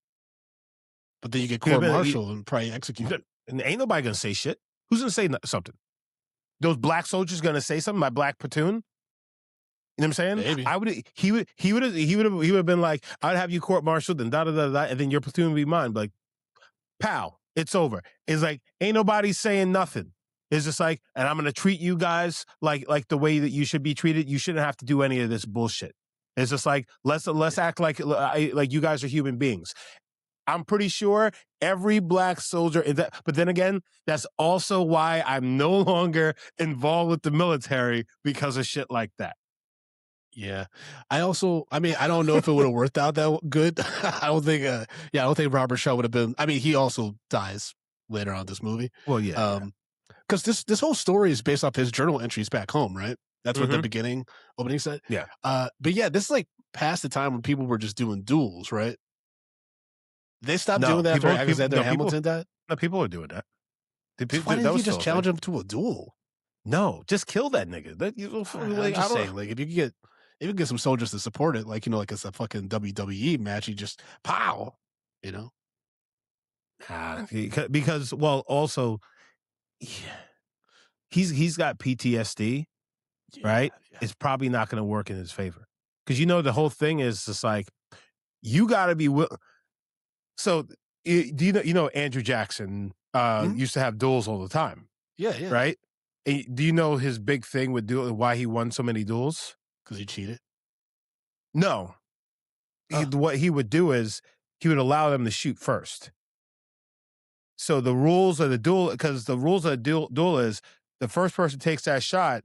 Speaker 2: But then you get court-martial and probably executed.
Speaker 3: And ain't nobody going to say shit. Who's going to say something? Those black soldiers going to say something? My black platoon? You know what I'm saying?
Speaker 2: Maybe.
Speaker 3: He would have been like, I'd have you court-martialed and da-da-da-da, and then your platoon would be mine. Like, pow, it's over. It's like, ain't nobody saying nothing. It's just like, and I'm going to treat you guys like the way that you should be treated. You shouldn't have to do any of this bullshit. It's just like, let's act like you guys are human beings. I'm pretty sure every black soldier is that, but then again, that's also why I'm no longer involved with the military because of shit like that.
Speaker 2: Yeah. I don't know if it would have worked out that good. I don't think Robert Shaw would have been, he also dies later on in this movie.
Speaker 3: Well, yeah.
Speaker 2: Because this whole story is based off his journal entries back home, right? That's what the opening said.
Speaker 3: Yeah.
Speaker 2: But yeah, this is like past the time when people were just doing duels, right? They stopped doing that after Alexander Hamilton died?
Speaker 3: No, people are doing that.
Speaker 2: Why didn't you just challenge him to a duel?
Speaker 3: No, just kill that nigga.
Speaker 2: I'm just saying, like, if you can get some soldiers to support it, like, you know, like it's a fucking WWE match, you just pow, you know?
Speaker 3: Because also, he's got PTSD, right? Yeah. It's probably not going to work in his favor. Because, you know, the whole thing is just like, you got to be So, do you know Andrew Jackson used to have duels all the time?
Speaker 2: Yeah.
Speaker 3: Right? And do you know his big thing with why he won so many duels?
Speaker 2: Because he cheated?
Speaker 3: No. What he would do is he would allow them to shoot first. So the rules of the duel, because the rules of the duel is the first person takes that shot,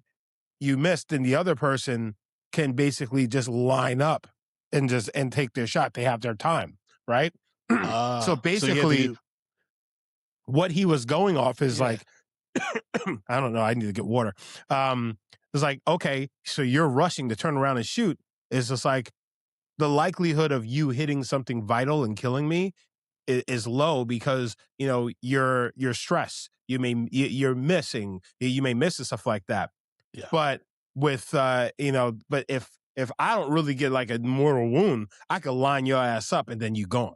Speaker 3: you missed, and the other person can basically just line up and take their shot. They have their time, right? So basically, what he was going off is like, I don't know, I need to get water. It's like, okay, so you're rushing to turn around and shoot. It's just like the likelihood of you hitting something vital and killing me is low because, you know, you're stressed. You're missing. You may miss and stuff like that.
Speaker 2: Yeah.
Speaker 3: But with but if I don't really get like a mortal wound, I could line your ass up and then you gone.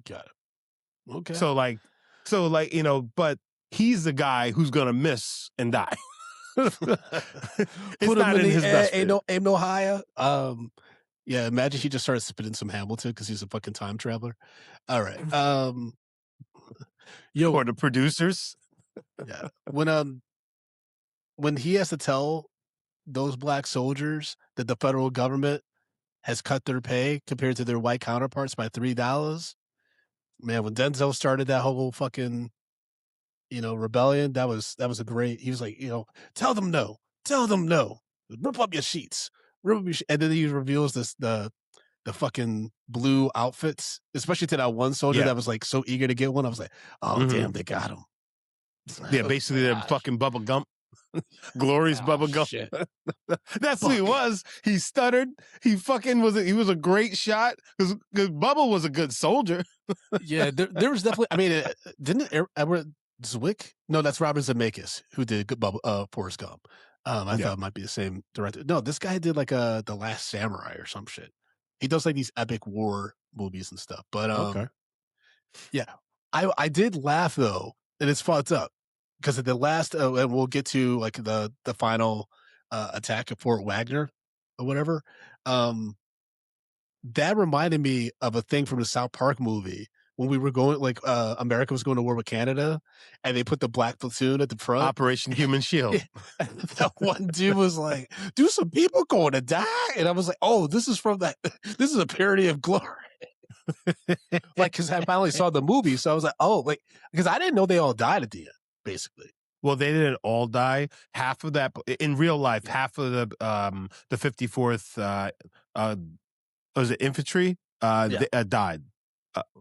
Speaker 2: Got it. Okay.
Speaker 3: So like, you know, but he's the guy who's gonna miss and die. It's
Speaker 2: Put
Speaker 3: not
Speaker 2: him
Speaker 3: in his best.
Speaker 2: Ain't no higher. Yeah, imagine he just started spitting some Hamilton because he's a fucking time traveler. All right.
Speaker 3: Or the producers.
Speaker 2: Yeah. When he has to tell those black soldiers that the federal government has cut their pay compared to their white counterparts by $3, man, when Denzel started that whole fucking, you know, rebellion, that was a great. He was like, you know, tell them no, rip up your sheets, and then he reveals the fucking blue outfits, especially to that one soldier that was like so eager to get one. I was like, oh damn, they got him.
Speaker 3: Yeah, basically they're fucking Bubba Gump. Glorious Bubba Gump.
Speaker 2: Shit.
Speaker 3: That's who he was. He stuttered. He fucking he was a great shot because Bubba was a good soldier.
Speaker 2: Yeah, there was definitely. Didn't Edward Zwick? No, that's Robert Zemeckis who did good Forrest Gump. I thought it might be the same director. No, this guy did like The Last Samurai or some shit. He does like these epic war movies and stuff. But
Speaker 3: okay.
Speaker 2: Yeah, I did laugh though, and it's fucked up because at the last, and we'll get to like the final attack at Fort Wagner or whatever. That reminded me of a thing from the South Park movie when we were going, like, America was going to war with Canada, and they put the black platoon at the front.
Speaker 3: Operation Human Shield.
Speaker 2: That one dude was like, "Do some people going to die?" And I was like, "Oh, this is from that. This is a parody of Glory." Like, because I finally saw the movie, so I was like, oh, like, because I didn't know they all died at the end, basically.
Speaker 3: Well, they didn't all die. Half of that in real life, half of the 54th was it infantry died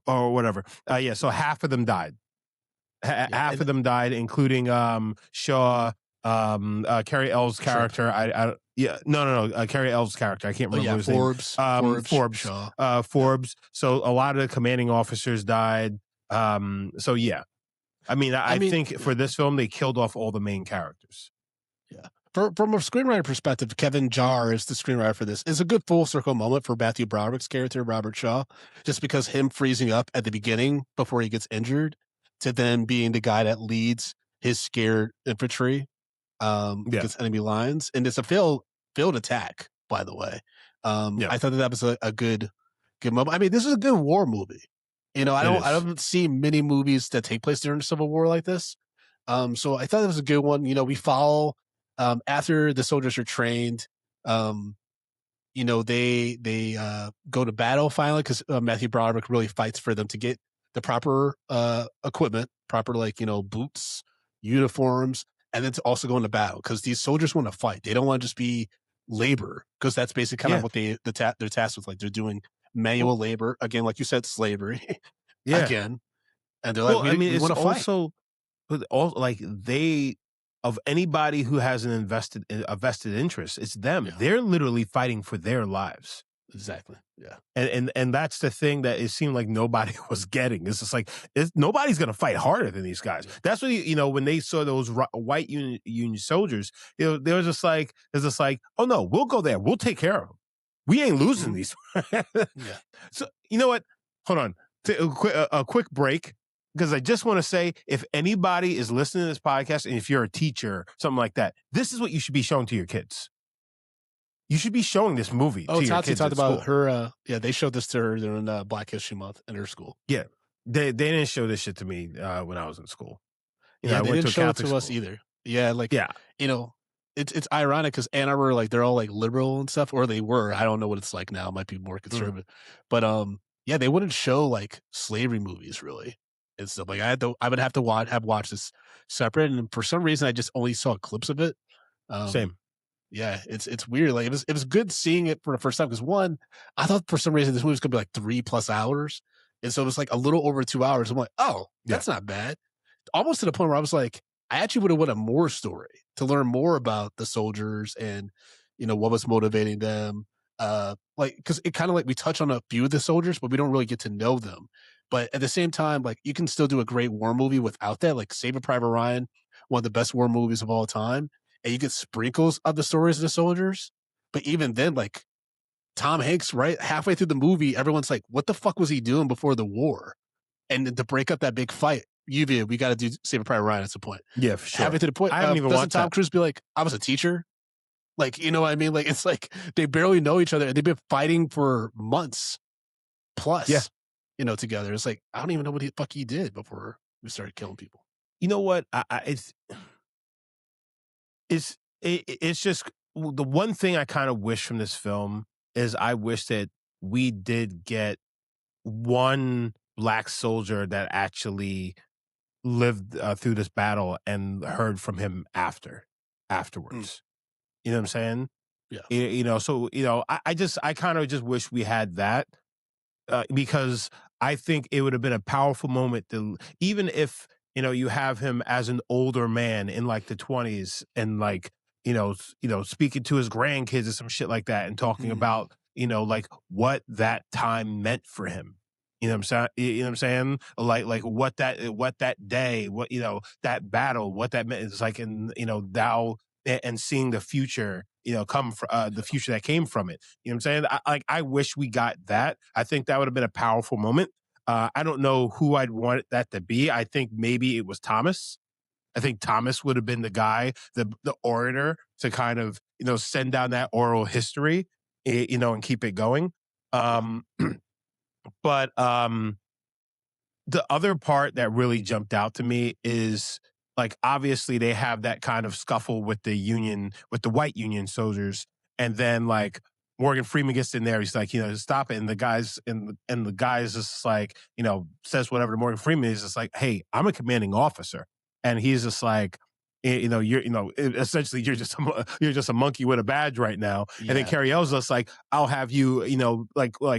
Speaker 3: or whatever. Yeah, so half of them died. Half of them died, including Shaw, Carrie Elves' character. Carrie Elves' character. I can't remember his
Speaker 2: Forbes,
Speaker 3: name. Forbes,
Speaker 2: Shaw.
Speaker 3: Forbes. So a lot of the commanding officers died. So yeah, I mean, I think for this film they killed off all the main characters.
Speaker 2: Yeah. From a screenwriter perspective, Kevin Jarre is the screenwriter for this. It's a good full circle moment for Matthew Broderick's character, Robert Shaw, just because him freezing up at the beginning before he gets injured to then being the guy that leads his scared infantry against enemy lines. And it's a failed attack, by the way. I thought that was a good moment. I mean, this is a good war movie. You know, I don't see many movies that take place during the Civil War like this. So I thought it was a good one. You know, we follow after the soldiers are trained. You know, they go to battle finally because Matthew Broderick really fights for them to get the proper equipment, proper boots, uniforms, and then to also go into battle because these soldiers want to fight. They don't want to just be labor because that's basically kind of what they're tasked with. Like they're doing manual labor again, like you said, slavery again. And they're like, we want to fight.
Speaker 3: But also, like of anybody who has a vested interest, it's them. Yeah. They're literally fighting for their lives.
Speaker 2: Exactly. Yeah.
Speaker 3: And that's the thing that it seemed like nobody was getting. It's just like nobody's going to fight harder than these guys. That's what when they saw those white Union soldiers, they were just like, oh no, we'll go there. We'll take care of them. We ain't losing these. So you know what? Hold on. A quick break. Because I just want to say, if anybody is listening to this podcast, and if you're a teacher, something like that, this is what you should be showing to your kids. You should be showing this movie to your kids.
Speaker 2: Talked about her. They showed this to her during Black History Month in her school.
Speaker 3: Yeah, they didn't show this shit to me when I was in school.
Speaker 2: They didn't show it to us either. Yeah, it's ironic because Ann Arbor, they're all liberal and stuff, or they were. I don't know what it's like now. It might be more conservative, but they wouldn't show slavery movies really. And stuff I would have to watch this separate, and for some reason I just only saw clips of it.
Speaker 3: Same.
Speaker 2: Yeah, it's weird. It was good seeing it for the first time because one, I thought for some reason this movie was gonna be 3+ hours, and so it was a little over 2 hours. I'm like, oh, that's not bad. Almost to the point where I was like, I actually would have wanted more story to learn more about the soldiers and what was motivating them. Because it kind of we touch on a few of the soldiers, but we don't really get to know them. But at the same time, you can still do a great war movie without that. Saving Private Ryan, one of the best war movies of all time. And you get sprinkles of the stories of the soldiers. But even then, Tom Hanks, right halfway through the movie, everyone's like, what the fuck was he doing before the war? And then to break up that big fight, Lluvia, we got to do Saving Private Ryan at some point.
Speaker 3: Yeah, for sure.
Speaker 2: Halfway to the point,
Speaker 3: I haven't even watched
Speaker 2: Tom Cruise be like, I was a teacher? You know what I mean? It's they barely know each other. And they've been fighting for months plus.
Speaker 3: Yeah.
Speaker 2: Together. It's I don't even know what the fuck he did before we started killing people.
Speaker 3: You know what? It's just the one thing I kind of wish from this film is I wish that we did get one Black soldier that actually lived through this battle and heard from him afterwards. You know what I'm saying?
Speaker 2: Yeah.
Speaker 3: So I kind of just wish we had that. Because I think it would have been a powerful moment to, even if, you have him as an older man in the 20s and speaking to his grandkids or some shit like that and talking about, what that time meant for him. You know what I'm saying? You know what I'm saying? What that day, that battle, what that meant. It's thou and seeing the future, come from the future that came from it. You know what I'm saying? I wish we got that. I think that would have been a powerful moment. I don't know who I'd want that to be. I think maybe it was Thomas. I think Thomas would have been the guy, the orator to kind of, send down that oral history, and keep it going. But the other part that really jumped out to me is obviously they have that kind of scuffle with the white Union soldiers. And then Morgan Freeman gets in there. He's like, stop it. And the guy's just like, says whatever to Morgan Freeman. He's just like, hey, I'm a commanding officer. And he's just like, essentially you're just a monkey with a badge right now.
Speaker 2: Yeah.
Speaker 3: And then Carrie L's just like, I'll have you,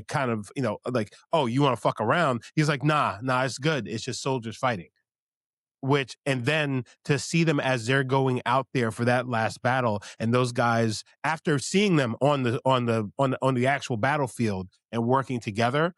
Speaker 3: kind of, like, oh, you want to fuck around? He's like, nah, it's good. It's just soldiers fighting. And then to see them as they're going out there for that last battle, and those guys, after seeing them on the actual battlefield and working together,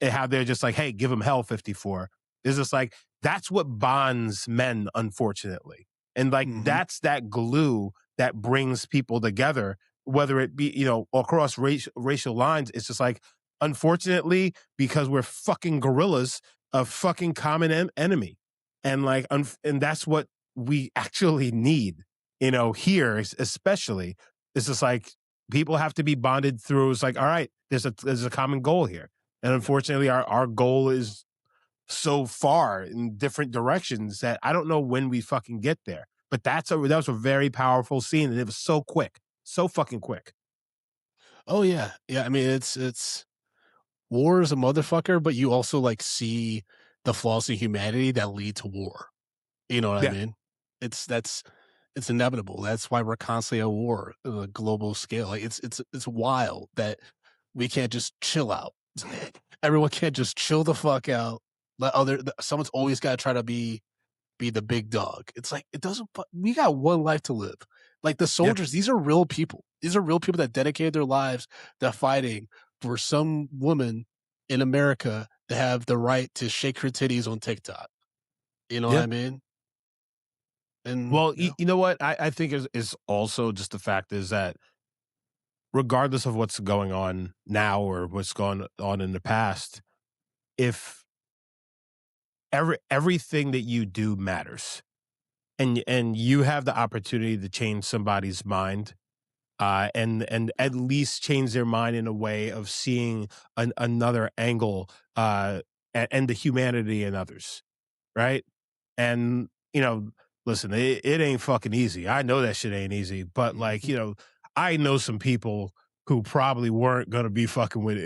Speaker 3: and how they're just like, hey, give them hell, 54. It's just like, that's what bonds men, unfortunately. And like, that's that glue that brings people together, whether it be, across racial lines. It's just like, unfortunately, because we're fucking gorillas, a fucking common enemy. And like, and that's what we actually need, here, especially. It's just like, people have to be bonded through. It's like, all right, there's a common goal here. And unfortunately, our goal is so far in different directions that I don't know when we fucking get there. But that was a very powerful scene, and it was so quick, so fucking quick.
Speaker 2: Oh yeah. Yeah. I mean, it's war is a motherfucker, but you also like see the flaws in humanity that lead to war. You know what I mean? It's inevitable. That's why we're constantly at war on a global scale. Like it's wild that we can't just chill out. Everyone can't just chill the fuck out. Someone's always got to try to be the big dog. It's like, it doesn't, we got one life to live. Like the soldiers, these are real people. These are real people that dedicated their lives to fighting for some woman in America to have the right to shake her titties on TikTok. You know what I mean? And
Speaker 3: well, you know what I think is also just the fact is that regardless of what's going on now or what's gone on in the past, if everything that you do matters, and you have the opportunity to change somebody's mind, and at least change their mind in a way of seeing another angle, and the humanity in others, right? And listen, it ain't fucking easy. I know that shit ain't easy, but like, I know some people who probably weren't gonna be fucking with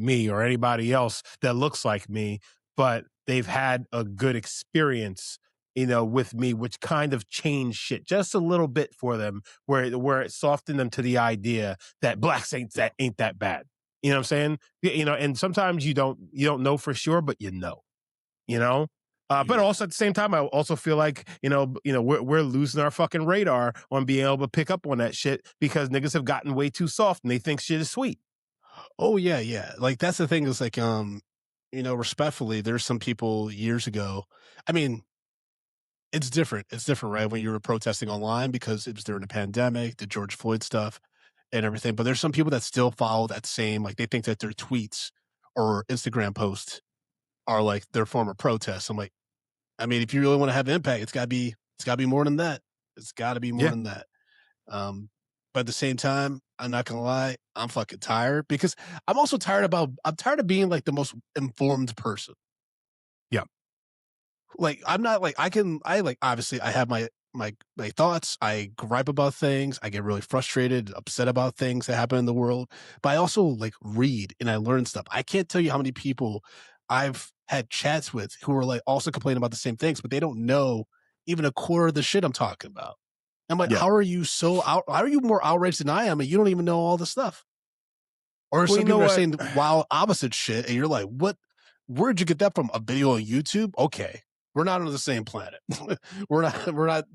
Speaker 3: me or anybody else that looks like me, but they've had a good experience, with me, which kind of changed shit just a little bit for them, where it softened them to the idea that blacks ain't that bad. You know what I'm saying? And sometimes you don't know for sure, but but also at the same time, I also feel like, we're losing our fucking radar on being able to pick up on that shit because niggas have gotten way too soft and they think shit is sweet.
Speaker 2: oh yeah, yeah. Like that's the thing is like, respectfully, there's some people years ago. I mean, it's different. It's different, right? When you were protesting online because it was during the pandemic, the George Floyd stuff and everything. But there's some people that still follow that same, like they think that their tweets or Instagram posts are like their form of protest. I'm like, I mean, if you really want to have impact, it's gotta be more than that. It's gotta be more than that. But at the same time, I'm not gonna lie, I'm fucking tired because I'm also tired of being like the most informed person.
Speaker 3: Yeah.
Speaker 2: Like I'm not like obviously I have my thoughts. I gripe about things. I get really frustrated, upset about things that happen in the world. But I also like read and I learn stuff. I can't tell you how many people I've had chats with who are like also complaining about the same things, but they don't know even a quarter of the shit I'm talking about. I'm like, how are you how are you more outraged than I am and you don't even know all the stuff? Or some people are saying wild opposite shit and you're like, what? Where'd you get that from? A video on YouTube? Okay. We're not on the same planet. we're not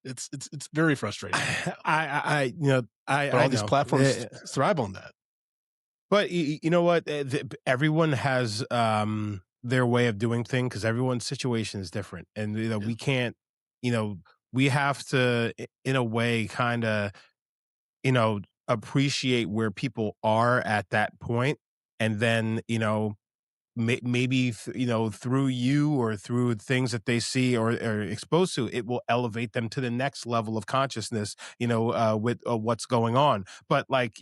Speaker 2: it's very frustrating.
Speaker 3: But
Speaker 2: all these platforms thrive on that.
Speaker 3: But you know what? Everyone has their way of doing things because everyone's situation is different, and we can't. We have to, in a way, kind of, appreciate where people are at that point, and then maybe through you or through things that they see or are exposed to, it will elevate them to the next level of consciousness, with what's going on. But like,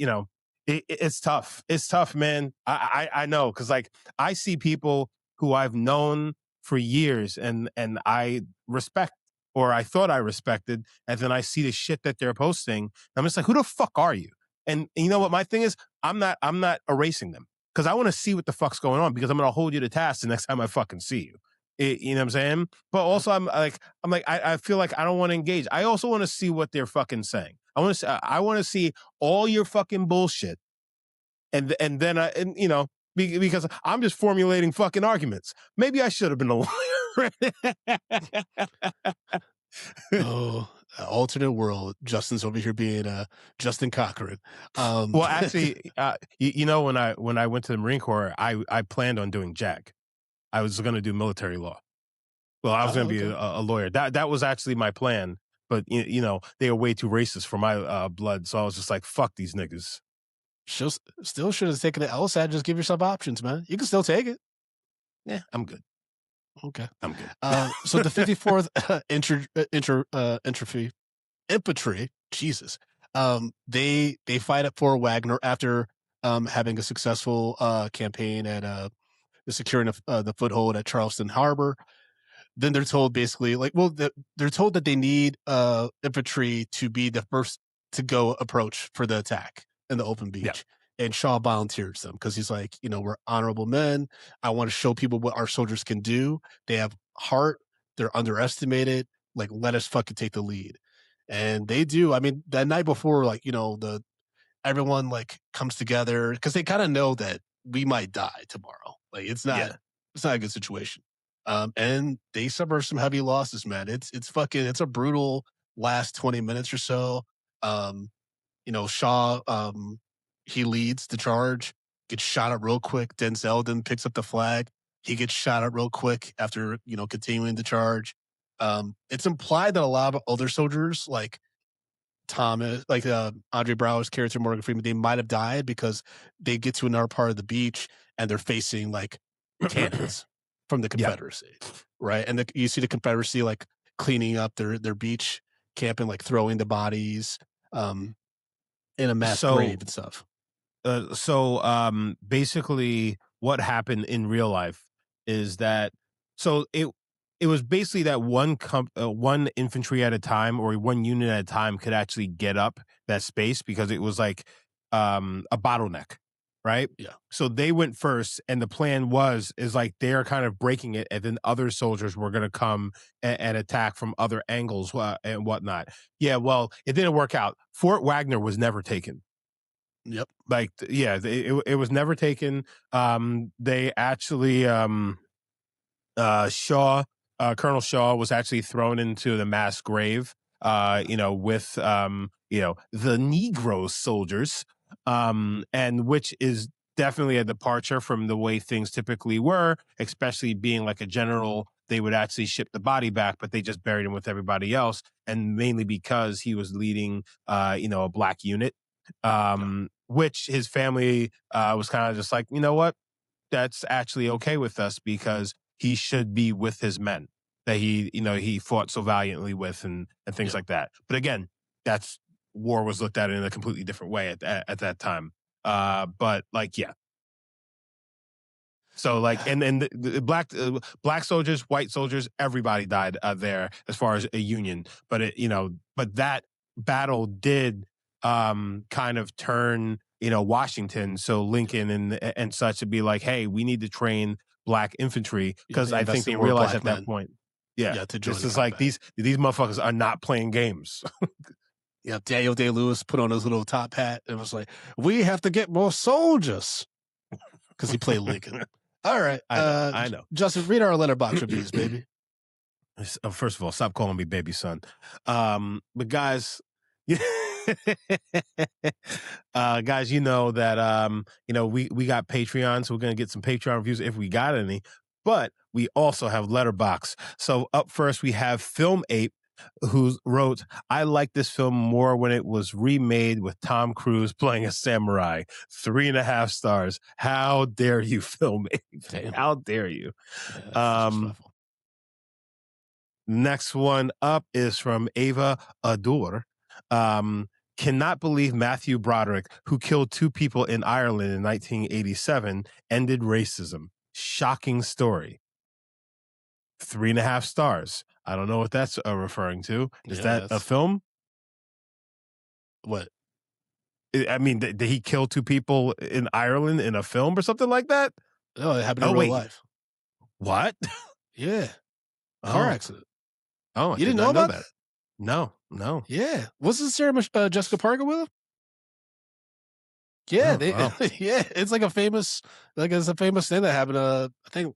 Speaker 3: it's tough. It's tough, man. I know. Cause like I see people who I've known for years and I respect, or I thought I respected. And then I see the shit that they're posting. I'm just like, who the fuck are you? And you know what my thing is? I'm not erasing them because I want to see what the fuck's going on because I'm going to hold you to task the next time I fucking see you. You know what I'm saying? But also I feel like I don't want to engage. I also want to see what they're fucking saying. I want to see all your fucking bullshit. And then you know, because I'm just formulating fucking arguments. Maybe I should have been a lawyer.
Speaker 2: Oh, alternate world. Justin's over here being Justin Cochran.
Speaker 3: Well, actually, you know, when I went to the Marine Corps, I planned on doing JAG. I was going to do military law. Well, I was going to be a lawyer. That was actually my plan. But you know, they were way too racist for my blood, so I was just like, "Fuck these niggas."
Speaker 2: Still should have taken the LSAT. Just give yourself options, man. You can still take it.
Speaker 3: Yeah, I'm good.
Speaker 2: Okay,
Speaker 3: I'm good.
Speaker 2: So the 54th Infantry, Jesus, they fight up for Wagner after having a successful campaign at securing the foothold at Charleston Harbor. Then they're told basically they're told that they need infantry to be the first to go approach for the attack in the open beach. Yeah. And Shaw volunteers them because he's like, you know, we're honorable men. I want to show people what our soldiers can do. They have heart. They're underestimated. Like, let us fucking take the lead. And they do. I mean, that night before, like, you know, everyone like comes together because they kind of know that we might die tomorrow. Like, it's not a good situation. And they suffer some heavy losses, man. It's a brutal last 20 minutes or so. You know, Shaw, he leads the charge, gets shot up real quick. Denzel then picks up the flag. He gets shot up real quick after, you know, continuing the charge. It's implied that a lot of other soldiers, like Thomas, like Andre Brower's character, Morgan Freeman, they might have died because they get to another part of the beach and they're facing like cannons from the Confederacy, right? And you see the Confederacy like cleaning up their beach camp and like throwing the bodies in a mass grave and stuff.
Speaker 3: So basically what happened in real life is that it was basically that one infantry at a time or one unit at a time could actually get up that space because it was like a bottleneck, right?
Speaker 2: Yeah.
Speaker 3: So they went first, and the plan is like they're kind of breaking it, and then other soldiers were going to come and attack from other angles and whatnot. Yeah, well, it didn't work out. Fort Wagner was never taken.
Speaker 2: Yep.
Speaker 3: Like, yeah, it was never taken. They actually, Colonel Shaw was actually thrown into the mass grave, you know, with, you know, the Negro soldiers, and which is definitely a departure from the way things typically were, especially being like a general. They would actually ship the body back, but they just buried him with everybody else. And mainly because he was leading, you know, a black unit. Which his family was kind of just like, you know what, that's actually okay with us because he should be with his men that he fought so valiantly with and things like that. But again, that's war was looked at in a completely different way at that time. But like, yeah. So like, and the black soldiers, white soldiers, everybody died there as far as a union. But but that battle did kind of turn, you know, Washington. So Lincoln and such to be like, hey, we need to train black infantry because I think they realized at that point, this is like these motherfuckers are not playing games.
Speaker 2: Yeah, Daniel Day-Lewis put on his little top hat and was like, we have to get more soldiers because he played Lincoln. All right.
Speaker 3: I know.
Speaker 2: Justin, read our letterbox reviews, baby.
Speaker 3: First of all, stop calling me baby son. But guys, guys, you know that, you know, we got Patreon, so we're going to get some Patreon reviews if we got any, but we also have Letterbox. So up first, we have Film Ape, who wrote, I like this film more when it was remade with Tom Cruise playing a samurai. 3.5 stars. How dare you, Film Ape? Damn. How dare you? Next one up is from Ava Ador. Cannot believe Matthew Broderick, who killed 2 people in Ireland in 1987, ended racism. Shocking story. 3.5 stars. I don't know what that's referring to. Is that a film?
Speaker 2: What?
Speaker 3: I mean, did he kill 2 people in Ireland in a film or something like that?
Speaker 2: No, it happened in real life.
Speaker 3: What?
Speaker 2: Yeah. Car accident.
Speaker 3: Oh, I
Speaker 2: You didn't
Speaker 3: did
Speaker 2: know
Speaker 3: not know
Speaker 2: about
Speaker 3: that.
Speaker 2: that?
Speaker 3: No.
Speaker 2: Yeah. Wasn't Sarah Jessica Parker with him? Yeah,
Speaker 3: Oh, wow.
Speaker 2: yeah, it's like a famous thing that happened, I think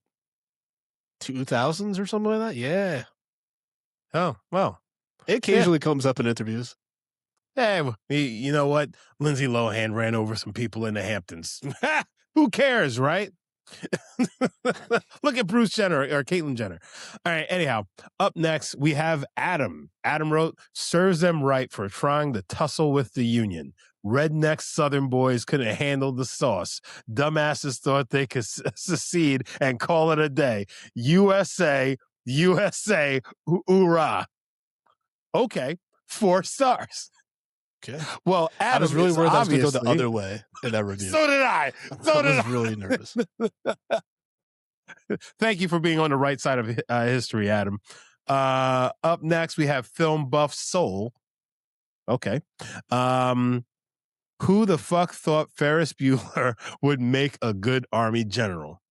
Speaker 2: 2000s or something like that. Yeah.
Speaker 3: Oh, well.
Speaker 2: It occasionally comes up in interviews.
Speaker 3: Hey, you know what? Lindsay Lohan ran over some people in the Hamptons. Who cares, right? Look at Bruce Jenner or Caitlyn Jenner. All right, anyhow, up next, we have Adam. Adam wrote, serves them right for trying to tussle with the Union. Redneck Southern boys couldn't handle the sauce. Dumbasses thought they could secede and call it a day. USA, USA, hoorah. Okay, 4 stars.
Speaker 2: Okay.
Speaker 3: Well, Adam,
Speaker 2: I was really worried I was going to go the
Speaker 3: obviously-
Speaker 2: other way in that review.
Speaker 3: So did I.
Speaker 2: I was really nervous.
Speaker 3: Thank you for being on the right side of history, Adam. Up next, we have Film Buff Soul. Okay. Who the fuck thought Ferris Bueller would make a good army general?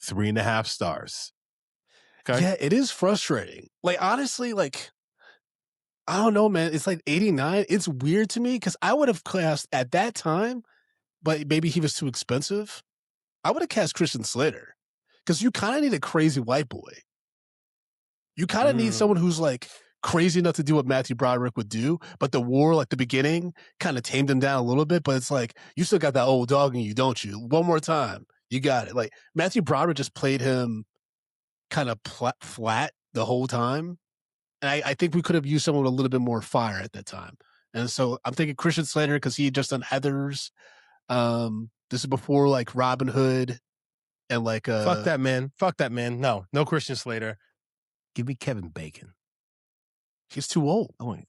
Speaker 3: 3.5 stars. Okay.
Speaker 2: Yeah, it is frustrating. Like, honestly, like, I don't know, man. It's like 89. It's weird to me because I would have cast at that time, but maybe he was too expensive. I would have cast Christian Slater because you kind of need a crazy white boy. You kind of need someone who's like crazy enough to do what Matthew Broderick would do, but the war, like the beginning, kind of tamed him down a little bit. But it's like, you still got that old dog in you, don't you? One more time. You got it. Like Matthew Broderick just played him kind of flat the whole time. And I think we could have used someone with a little bit more fire at that time. And so I'm thinking Christian Slater because he had just done Heathers. This is before like Robin Hood and like
Speaker 3: Fuck that man. Fuck that man. No Christian Slater. Give me Kevin Bacon.
Speaker 2: He's too old.
Speaker 3: I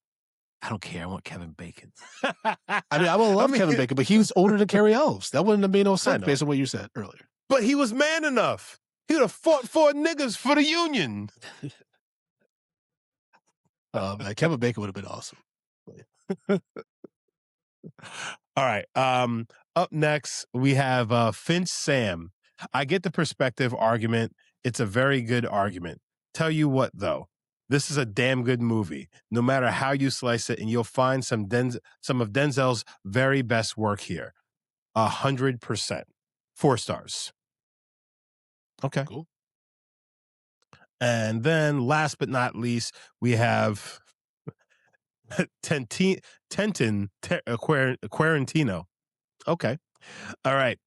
Speaker 3: don't care. I want Kevin Bacon.
Speaker 2: I mean, I would love Kevin Bacon, but he was older than Carrie Elves. That wouldn't have made no sense based on what you said earlier.
Speaker 3: But he was man enough. He would have fought 4 niggas for the Union.
Speaker 2: Kevin Bacon would have been awesome.
Speaker 3: All right. Up next, we have Finch Sam. I get the perspective argument. It's a very good argument. Tell you what, though. This is a damn good movie, no matter how you slice it, and you'll find some of Denzel's very best work here. 100%. 4 stars. Okay.
Speaker 2: Cool.
Speaker 3: And then last but not least, we have Tentin Quarantino. Okay. All right.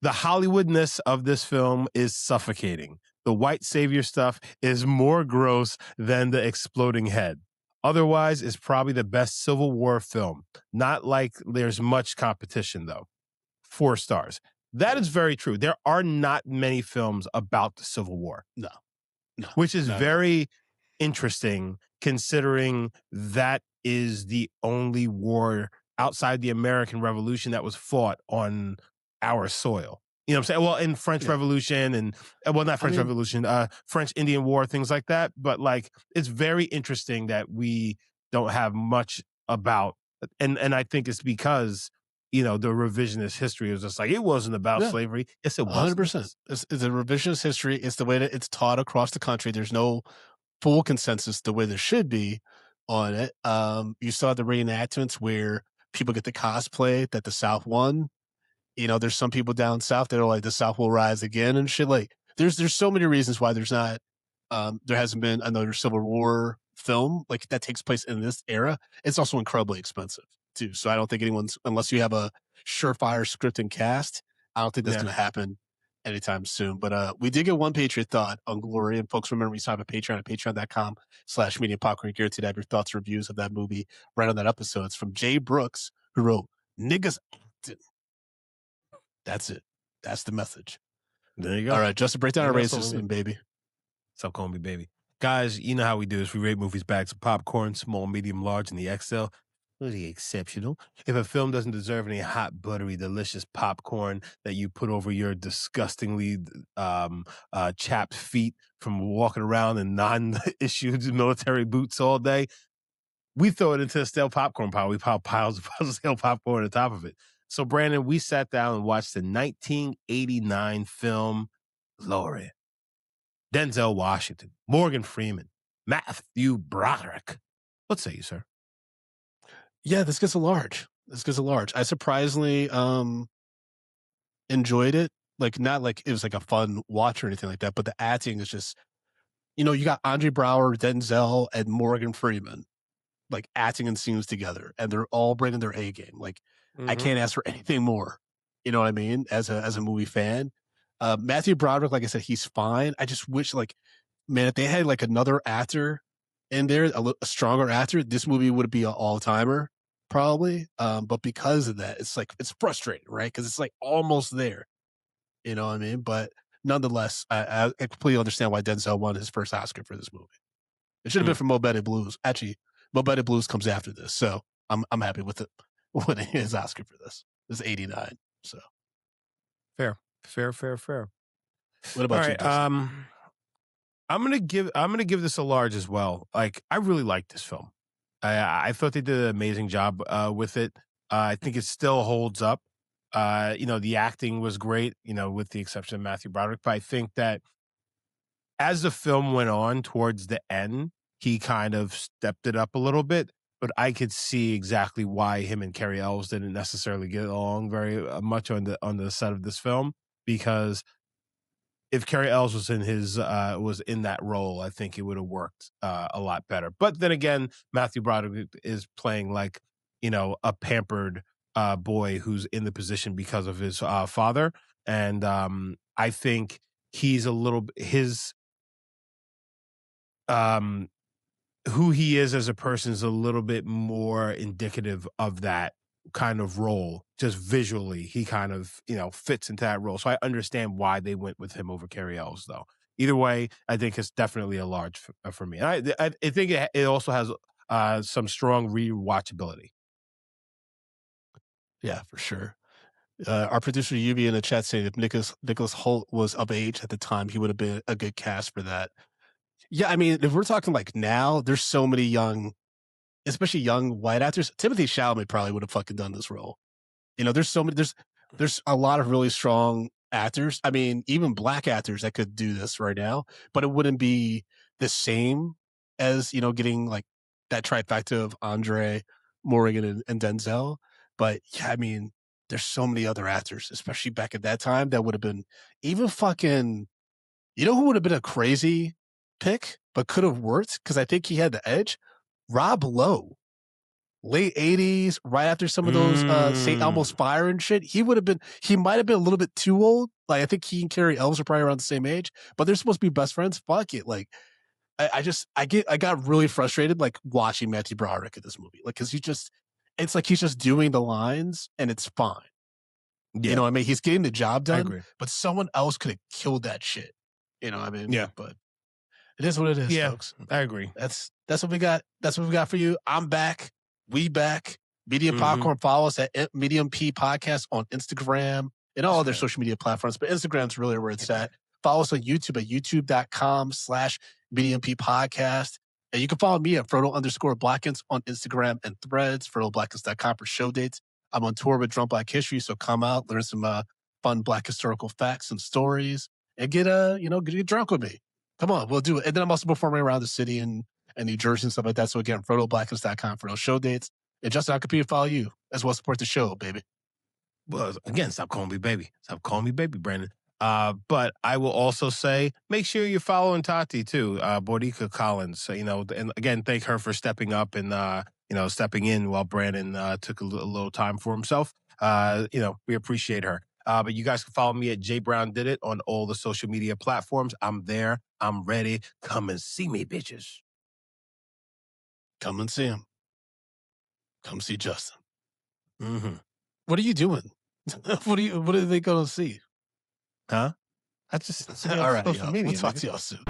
Speaker 3: The Hollywoodness of this film is suffocating. The white savior stuff is more gross than the exploding head. Otherwise, it's probably the best Civil War film. Not like there's much competition, though. 4 stars. That is very true. There are not many films about the Civil War.
Speaker 2: No.
Speaker 3: Which is very interesting, considering that is the only war outside the American Revolution that was fought on our soil. You know what I'm saying? Well, in French Revolution and, well, not French Revolution, French Indian War, things like that. But like, it's very interesting that we don't have much about, and I think it's because, you know, the revisionist history is just like, it wasn't about slavery. Yes, it was.
Speaker 2: 100%. It's a revisionist history. It's the way that it's taught across the country. There's no full consensus the way there should be on it. You saw the reenactments where people get the cosplay that the South won. You know, there's some people down south that are like, the South will rise again and shit. Like, there's so many reasons why there's not, there hasn't been another Civil War film like that takes place in this era. It's also incredibly expensive too. So I don't think anyone's, unless you have a surefire script and cast, I don't think that's going to happen anytime soon. But we did get one Patriot thought on Glory, and folks, remember we still have a Patreon at patreon.com/media popcorn gear to have your thoughts, reviews of that movie right on that episode. It's from Jay Brooks, who wrote niggas acting. That's it. That's the message.
Speaker 3: There you go.
Speaker 2: All right, Justin, break down our racism, baby.
Speaker 3: So call me baby. Guys, you know how we do this. We rate movies bags of popcorn, small, medium, large, and the XL. Really exceptional. If a film doesn't deserve any hot, buttery, delicious popcorn that you put over your disgustingly chapped feet from walking around in non-issued military boots all day, we throw it into a stale popcorn pile. We pile piles of stale popcorn on top of it. So, Brandon, we sat down and watched the 1989 film Glory. Denzel Washington, Morgan Freeman, Matthew Broderick. What say you, sir?
Speaker 2: Yeah, this gets a large. I surprisingly enjoyed it. Like, not like it was like a fun watch or anything like that, but the acting is just, you got Andre Brower, Denzel, and Morgan Freeman like acting in scenes together, and they're all bringing their A game. Like, I can't ask for anything more. You know what I mean? As a movie fan, Matthew Broderick, like I said, he's fine. I just wish, like, man, if they had like another actor in there, a stronger actor, this movie would be an all timer probably. But because of that, it's like it's frustrating, right? Because it's like almost there. You know what I mean? But nonetheless, I completely understand why Denzel won his first Oscar for this movie. It should have been for Mo Better Blues. Actually, Mo Better Blues comes after this, so I'm happy with it winning his Oscar for this. This is 89. So
Speaker 3: Fair.
Speaker 2: what about
Speaker 3: All
Speaker 2: you,
Speaker 3: right.
Speaker 2: Justin?
Speaker 3: I'm gonna give this a large as well. Like, I really like this film. I thought they did an amazing job with it. I think it still holds up. The acting was great, with the exception of Matthew Broderick. But I think that as the film went on towards the end, he kind of stepped it up a little bit. But I could see exactly why him and Carrie Elves didn't necessarily get along very much on the set of this film, because if Carrie Ells was in that role, I think it would have worked a lot better. But then again, Matthew Broderick is playing like, a pampered boy who's in the position because of his father, and I think he's a little his who he is as a person is a little bit more indicative of that kind of role. Just visually, he kind of, fits into that role. So I understand why they went with him over Carrie Ells, though. Either way, I think it's definitely a large for me. And I think it also has some strong rewatchability.
Speaker 2: Yeah, for sure. Our producer Lluvia in the chat saying if Nicholas Holt was of age at the time, he would have been a good cast for that. Yeah, I mean, if we're talking like now, there's so many young, especially young white actors. Timothy Chalamet probably would have fucking done this role. There's so many. There's a lot of really strong actors. I mean, even black actors that could do this right now, but it wouldn't be the same as getting like that trifecta of Andre, Morgan, and Denzel. But yeah, I mean, there's so many other actors, especially back at that time, that would have been even fucking. Who would have been a crazy pick, but could have worked because I think he had the edge? Rob Lowe. Late 80s, right after some of those St. Elmo's Fire and shit, he might have been a little bit too old. Like, I think he and Carrie Elves are probably around the same age, but they're supposed to be best friends. Fuck it. Like, I got really frustrated, like, watching Matthew Broderick in this movie. Like, cause it's like he's just doing the lines and it's fine.
Speaker 3: Yeah.
Speaker 2: You know what I mean? He's getting the job
Speaker 3: I
Speaker 2: done,
Speaker 3: agree.
Speaker 2: but someone else could have killed that shit. You know what I mean?
Speaker 3: Yeah.
Speaker 2: But it is what it is,
Speaker 3: Yeah,
Speaker 2: folks.
Speaker 3: I agree.
Speaker 2: That's what we got. That's what we got for you. I'm back. We back. Medium Popcorn. Follow us at Medium P Podcast on Instagram and all other social media platforms. But Instagram's really where it's at. Follow us on YouTube at youtube.com/Medium P Podcast. And you can follow me at Frodo_Blackens on Instagram and Threads, FrodoBlackens.com for show dates. I'm on tour with Drunk Black History, so come out, learn some fun Black historical facts and stories, and get drunk with me. Come on, we'll do it. And then I'm also performing around the city and New Jersey and stuff like that. So again, FrodoBlackens.com for those show dates. And Justin, I'll continue to follow you as well as support the show, baby.
Speaker 3: Well, again, stop calling me baby. Stop calling me baby, Brandon. But I will also say, make sure you're following Tati too, Borica Collins. So, and again, thank her for stepping up and, stepping in while Brandon took a little time for himself. We appreciate her. But you guys can follow me at JBrownDidIt on all the social media platforms. I'm there. I'm ready. Come and see me, bitches.
Speaker 2: Come and see him. Come see Justin.
Speaker 3: Mm-hmm.
Speaker 2: What are you doing? What are they going to see?
Speaker 3: Huh? I just
Speaker 2: all right,
Speaker 3: social media,
Speaker 2: we'll talk to y'all soon.